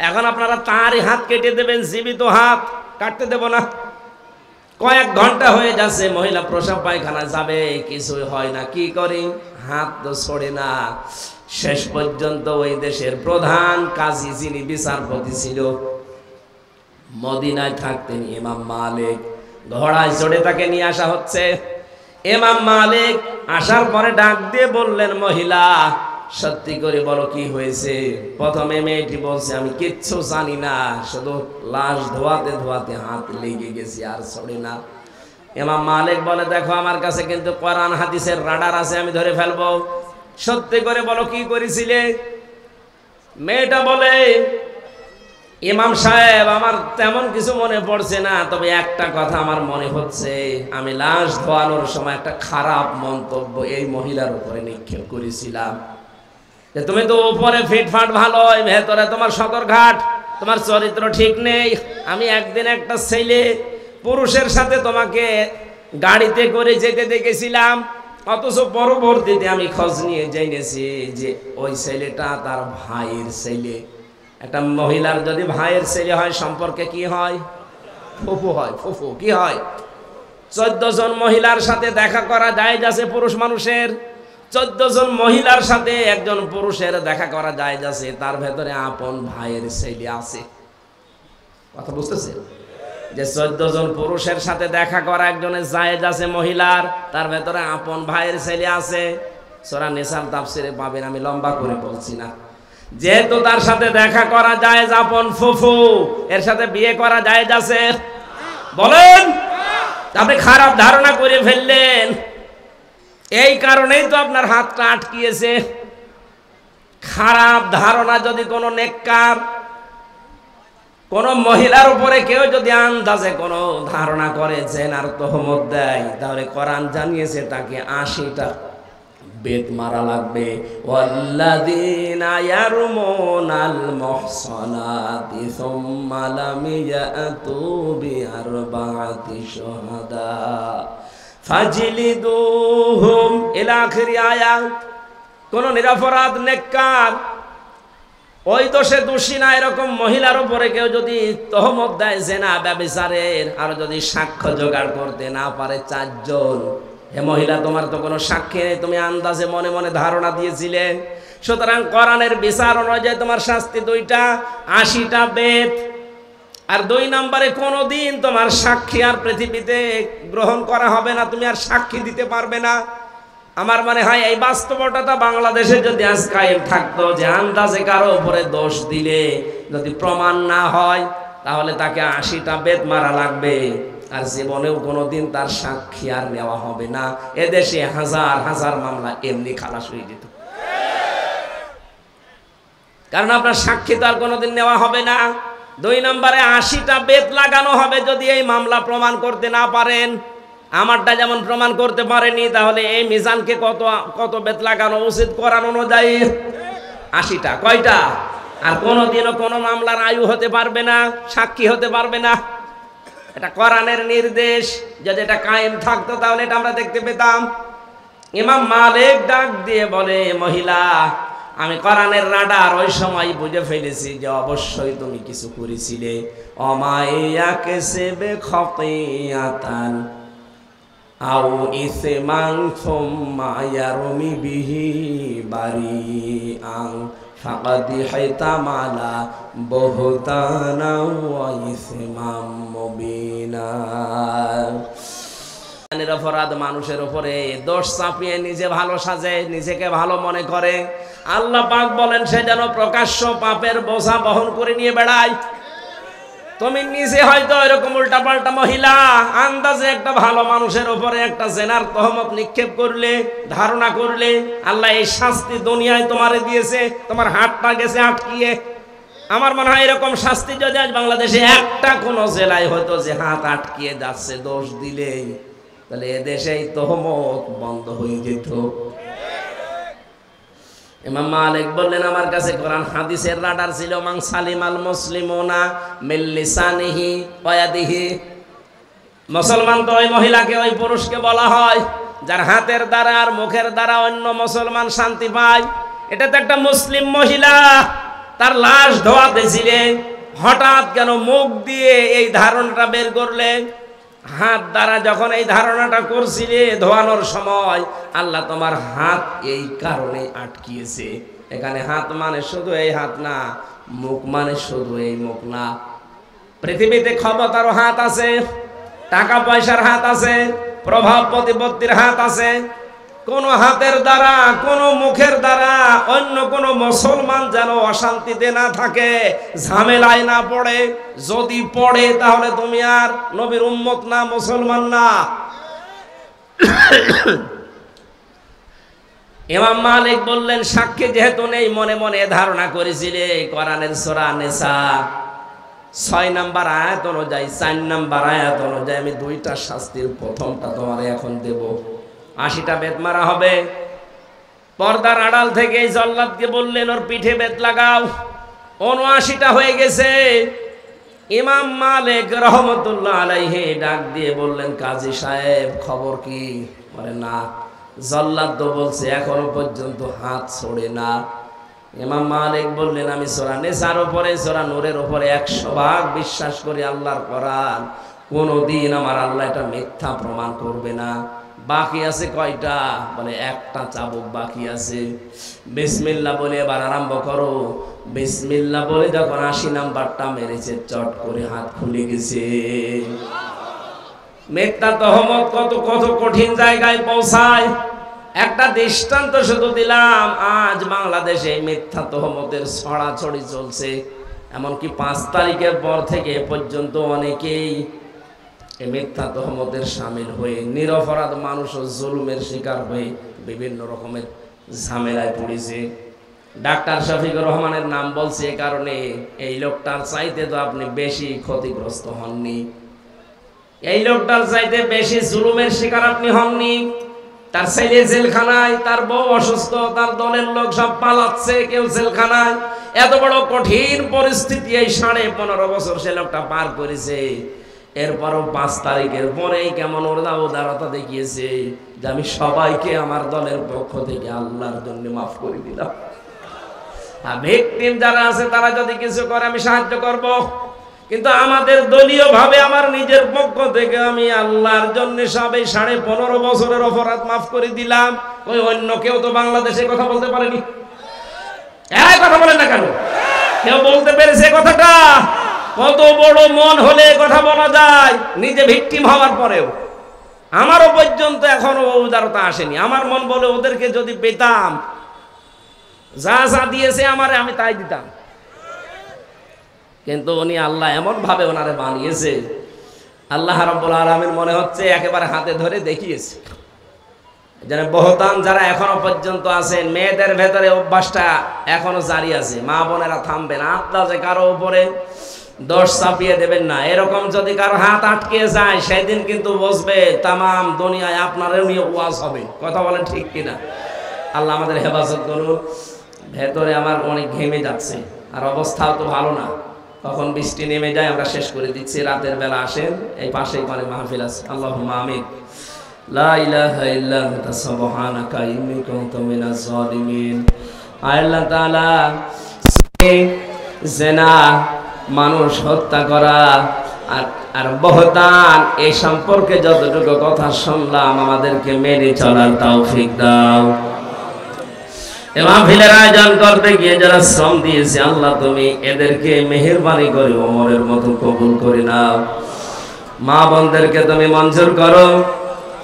এখন আপনারা তারই হাত কেটে দেবেন, জীবিত হাত কাটতে দেব না। কয়েক ঘন্টা হয়ে যাচ্ছে, মহিলা প্রসাব পায়খানা যাবে, কিছুই হয় না। কি করি, হাত তো ছড়ে না। শেষ পর্যন্ত ওই দেশের প্রধান কাজী, যিনি বিচারপতি ছিল, মদিনায় থাকতেন ইমাম মালিক, ঘোড়ায় চড়ে তাকে নিয়ে আসা হচ্ছে। ইমাম মালিক আসার পরে ডাক দিয়ে বললেন, মহিলা সত্যি করে বলো কি হয়েছে। প্রথমে মেয়েটি বলছে আমি কিচ্ছু জানি না, শুধু লাশ ধোয়াতে ধোয়াতে হাত লেগে গেছে আর ছড়ে না। ইমাম মালিক বলে দেখো আমার কাছে কিন্তু কোরআন হাদিসের রাডার আছে, আমি ধরে ফেলবো। সত্যি করে বলো কি করেছিলে? মেয়েটা বলে, ইমাম সাহেব আমার তেমন কিছু মনে পড়ছে না, তবে একটা কথা আমার মনে হচ্ছে, আমি লাশ ধোয়ানোর সময় একটা খারাপ মন্তব্য এই মহিলার উপরে নিক্ষেপ করেছিলাম যে তুমি তো উপরে ফিটফাট ভালো, ভেতরে তোমার সদরঘাট, তোমার চরিত্র ঠিক নেই। আমি একদিন একটা ছেলে পুরুষের সাথে তোমাকে গাড়িতে করে যেতে দেখেছিলাম, অথচ পরবর্তীতে আমি খোঁজ নিয়ে জেনেছি যে ওই ছেলেটা তার ভাইয়ের ছেলে। একটা মহিলার যদি ভাইয়ের ছেলে হয় সম্পর্কে কি হয়? ফুফু হয়। ফুফু কি হয়? 14 জন মহিলার সাথে দেখা করা যায় যাচ্ছে পুরুষ মানুষের, 14 জন মহিলার সাথে একজন পুরুষের দেখা করা যায় যাচ্ছে, তার ভেতরে আপন ভাইয়ের ছেলে আছে। কথা বুঝতেছে? যে 14 জন পুরুষের সাথে দেখা করা একজনের জায়েজ আছে মহিলার, তার ভেতরে আপন ভাইয়ের ছেলে আছে। সূরা নিসার তাফসিরে পাবেন, আমি লম্বা করে বলছি না। যেহেতু তার সাথে দেখা করা জায়েজ, আপন ফুফু, এর সাথে বিয়ে করা জায়েজ আছে? বলেন। আপনি খারাপ ধারণা করে ফেললেন, এই কারণেই তো আপনার হাতটা আটকিয়েছে। খারাপ ধারণা যদি কোনো নেককার কোন মহিলার উপরে কেউ যদি আন্দাজে কোনো ধারণা করে জেনার তহমত দেয়, তাহলে কোরআন জানিয়েছে তাকে 80টা বেত মারা লাগবে। ওয়াল্লাযীনা ইয়ারমুনাল মুহসানাতি সুম্মা লাম ইয়াতু বিআরবা'তি শুহাদা ফাজলিদুহুম ইলা আখিরি আয়াত। কোন নিরপরাধ নেককার ওই দোষে দোষী না এরকম মহিলার উপরে কেউ যদি তহমত দেয় জেনা ব্যভিচারের, আর যদি সাক্ষ্য জোগাড় করতে না পারে 4 জন, হে মহিলা তোমার তো কোনো সাক্ষী নেই, তুমি আন্দাজে মনে মনে ধারণা দিয়েছিলে। সুতরাং কোরআনের বিচার অনুযায়ী তোমার শাস্তি 2টা, 80টা বেত। আর 2 নম্বরে কোনোদিন তোমার সাক্ষী আর পৃথিবীতে গ্রহণ করা হবে না, তুমি আর সাক্ষী দিতে পারবে না। আমার মনে হয় এই বাস্তবতাটা বাংলাদেশে যদি আজ কায়েম থাকতো, যে আন্দাজে কারো উপরে দোষ দিলে যদি প্রমাণ না হয় তাহলে তাকে 80টা বেত মারা লাগবে, আর জীবনেও কোনোদিন তার সাক্ষী আর নেওয়া হবে না। এদেশে হাজার হাজার মামলা এমনি খালাস হয়ে যেত, কারণ আপনার সাক্ষী তো আর কোনোদিন নেওয়া হবে না। 2 নম্বরে 80টা বেত লাগানো হবে যদি এই মামলা প্রমাণ করতে না পারেন। আমারটা যেমন প্রমাণ করতে পারেনি, তাহলে এই মিজানকে কত বেত লাগানো উচিত কোরআন অনুযায়ী? 80টা। কয়টা? আর কোনোদিনও কোনো মামলার আয়ু হতে পারবে না, সাক্ষী হতে পারবে না। এটা কোরআনের নির্দেশ, যদি এটা কায়েম থাকতো তাহলে এটা আমরা দেখতে পেতাম। ইমাম মালিক ডাক দিয়ে বলে, মহিলা আমি কোরআনের রাডার ওই সময় বুঝে ফেলেছি যে অবশ্যই তুমি কিছু করেছিলে। অমাইয়াকে সেবে খতিয়াতান আও ইসমান সুম্মা ইয়ারমি বিহি বারিআন ফাকাদ হাইতামালা বুহতানা ওয়া ইসমাম মুবিনা। নিরপরাধ মানুষের উপরে দোষ চাপিয়ে নিজে ভালো সাজে, নিজেকে ভালো মনে করে। আল্লাহ পাক বলেন সে যেন প্রকাশ্য পাপের বোঝা বহন করে নিয়ে বেড়ায়। তুমি নিজে হয়তো এরকম উল্টাপাল্টা মহিলা আন্দাজে একটা ভালো মানুষের উপরে একটা জেনার তহমত নিক্ষেপ করলে, ধারণা করলে, আল্লাহ এই শাস্তি দুনিয়ায় তোমারে দিয়েছে, তোমার হাতটা গেছে আটকিয়ে। আমার মনে হয় এরকম শাস্তি যদি আজ বাংলাদেশে একটা কোন জেলায় হয়তো যে হাত আটকিয়ে যাচ্ছে দোষ দিলেই, তাহলে এদেশেই তহমত বন্ধ হয়ে যেত। ইমাম মালিক বললেন আমার কাছে কোরআন হাদিসের রাডার ছিল। মান সালিমাল মুসলিমুনা মিন লিসানিহি ওয়া ইয়াদিহি। মুসলমান তো ওই মহিলাকে, ওই পুরুষকে বলা হয় যার হাতের দ্বারা আর মুখের দ্বারা অন্য মুসলমান শান্তি পায়। এটা তো একটা মুসলিম মহিলা, তার লাশ ধোয়াতেছিলে, হঠাৎ কেন মুখ দিয়ে এই ধারণাটা বের করলে? হাত দ্বারা যখন এই ধারণাটা করছিলে ধোয়ানোর সময়, আল্লাহ তোমার হাত এই কারণে আটকিয়েছে। এখানে হাত মানে শুধু এই হাত না, মুখ মানে শুধু এই মুখ না। পৃথিবীতে ক্ষমতারও হাত আছে, টাকা পয়সার হাত আছে, প্রভাব প্রতিপত্তির হাত আছে। কোন হাতের দ্বারা, কোন মুখের দ্বারা অন্য কোন মুসলমান যেন অশান্তিতে না থাকে, ঝামেলায় না পড়ে। যদি পড়ে তাহলে তুমি আর নবীর উম্মত না, মুসলমান না। ইমাম মালিক বললেন, সাক্ষী যেহেতু নেই, মনে মনে ধারণা করেছিলে কোরআনের সূরা নিসা 6 নাম্বার আয়াত অনুযায়ী 4 নাম্বার আয়াত অনুযায়ী আমি 2টা শাস্তির প্রথমটা তোমারে এখন দেব। 80টা বেত মারা হবে। পর্দার আড়াল থেকে এই জল্লাদকে বললেন, ওর পিঠে বেত লাগাও। 79টা হয়ে গেছে। ইমাম মালিক রহমতুল্লাহ আলাইহি ডাক দিয়ে বললেন, কাজী সাহেব খবর কি? বলে, না, জল্লাদ তো বলছে এখনো পর্যন্ত হাত ছড়ে না। ইমাম মালিক বললেন, আমি সূরা নিসার উপরে, সূরা নূরের উপরে 100 ভাগ বিশ্বাস করি আল্লাহর কোরআন। কোনদিন আমার আল্লাহ এটা মিথ্যা প্রমাণ করবে না। বাকি আছে কয়টা? বলে, একটা চাবুক বাকি আছে। বিসমিল্লাহ বলে এবার আরম্ভ করো। বিসমিল্লাহ বলে যখন 80 নাম্বারটা মেরেছে, চট করে হাত খুলে গেছে। মিথ্যা তহমত কত কত কঠিন জায়গায় পৌঁছায়। একটা দৃষ্টান্ত শুধু দিলাম, আজ বাংলাদেশে মিথ্যা তহমতের ছড়াছড়ি চলছে। এমনকি 5 তারিখের পর থেকে এ পর্যন্ত অনেকেই এই মিথ্যা তহমতের শামিল হয়ে নিরপরাধ মানুষ ও জুলুমের শিকার হয়ে বিভিন্ন রকমের ঝামেলায় পড়েছে। ডাক্তার শফিকুর রহমানের নাম বলছে এ কারণে, এই লোকটার চাইতে তো আপনি বেশি ক্ষতিগ্রস্ত হননি, এই লোকটার চাইতে বেশি জুলুমের শিকার আপনি হননি। তার ছেলে জেলখানায়, তার বউ অসুস্থ, তার দলের লোক সব পালাচ্ছে, কেউ জেলখানায়। এত বড় কঠিন পরিস্থিতি এই 15.5 বছর সে লোকটা পার করেছে। এরপরও 5 তারিখের পরেই কেমন উদারতা দেখিয়েছে যে আমি সবাইকে আমার দলের পক্ষ থেকে আল্লাহর জন্য মাফ করে দিলাম। আর ভিকটিম যারা আছে তারা যদি কিছু করে আমি সাহায্য করব, কিন্তু আমাদের দলীয় ভাবে আমার নিজের পক্ষ থেকে আমি আল্লাহর জন্য সবাই 15.5 বছরের অপরাধ মাফ করে দিলাম। ওই অন্য কেউ তো বাংলাদেশে কথা বলতে পারেনি। এই কথা বলেন না কেন? কেউ বলতে পেরেছে কথাটা? কত বড় মন হলে কথা বলা যায়, নিজে ভিকটিম হওয়ার পরেও। আমারও পর্যন্ত এখনো উদারতা আসেনি। আমার মন বলে ওদেরকে যদি পেতাম, যা যা দিয়েছে আমারে আমি তাই দিতাম। কিন্তু উনি আল্লাহ এমন ভাবে ওনারে বানিয়েছে, আল্লাহ রাব্বুল আলামিন মনে হচ্ছে একেবারে হাতে ধরে দেখিয়েছে। যারা বহতান যারা এখনো পর্যন্ত আছেন, মেয়েদের ভেতরে অভ্যাসটা এখনো জারি আছে। মা বোনেরা থামবেন, আন্দাজে কারো উপরে দোষ চাপিয়ে দেবেন না। এরকম যদি কারো হাত আটকে যায়, সেদিন কিন্তু বুঝবে তামাম দুনিয়ায় আপনারও নিয়ে ওয়াজ হবে। কথা বলেন ঠিক কিনা? আল্লাহ আমাদের হেফাজত করুন। ভেতরে আমার অনেক ঘেমে যাচ্ছে, আর অবস্থাও তো ভালো না। কখন বৃষ্টি নেমে যায় আমরা শেষ করে দিচ্ছি। রাতের বেলা আসেন, এই পাশেই করে মাহফিল আছে। আল্লাহুম্মা আমিন। লা ইলাহা ইল্লা আনতা সুবহানাকা ইন্নী কুনতু মিনাজ জালিমিন। আল্লাহ তাআলা জিনা, মানুষ হত্যা করা আর বহতান, এই সম্পর্কে যতটুকু কথা শুনলাম আমাদেরকে মেনে চলার তৌফিক দাও। মাহফিলের আয়োজন করতে গিয়ে যারা শ্রম দিয়েছে, আল্লাহ তুমি এদেরকে মেহেরবানি করে ওমরের মতো কবুল করে নাও। মা বোনদেরকে তুমি মঞ্জুর করো।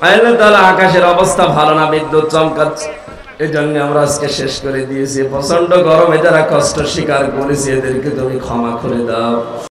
আল্লাহ তাআলা আকাশের অবস্থা ভালো না, বিদ্যুৎ চমকাচ্ছে, এই জন্য আমরা আজকে শেষ করে দিয়েছি। প্রচন্ড গরমে যারা কষ্ট স্বীকার করেছে এদেরকে তুমি ক্ষমা করে দাও।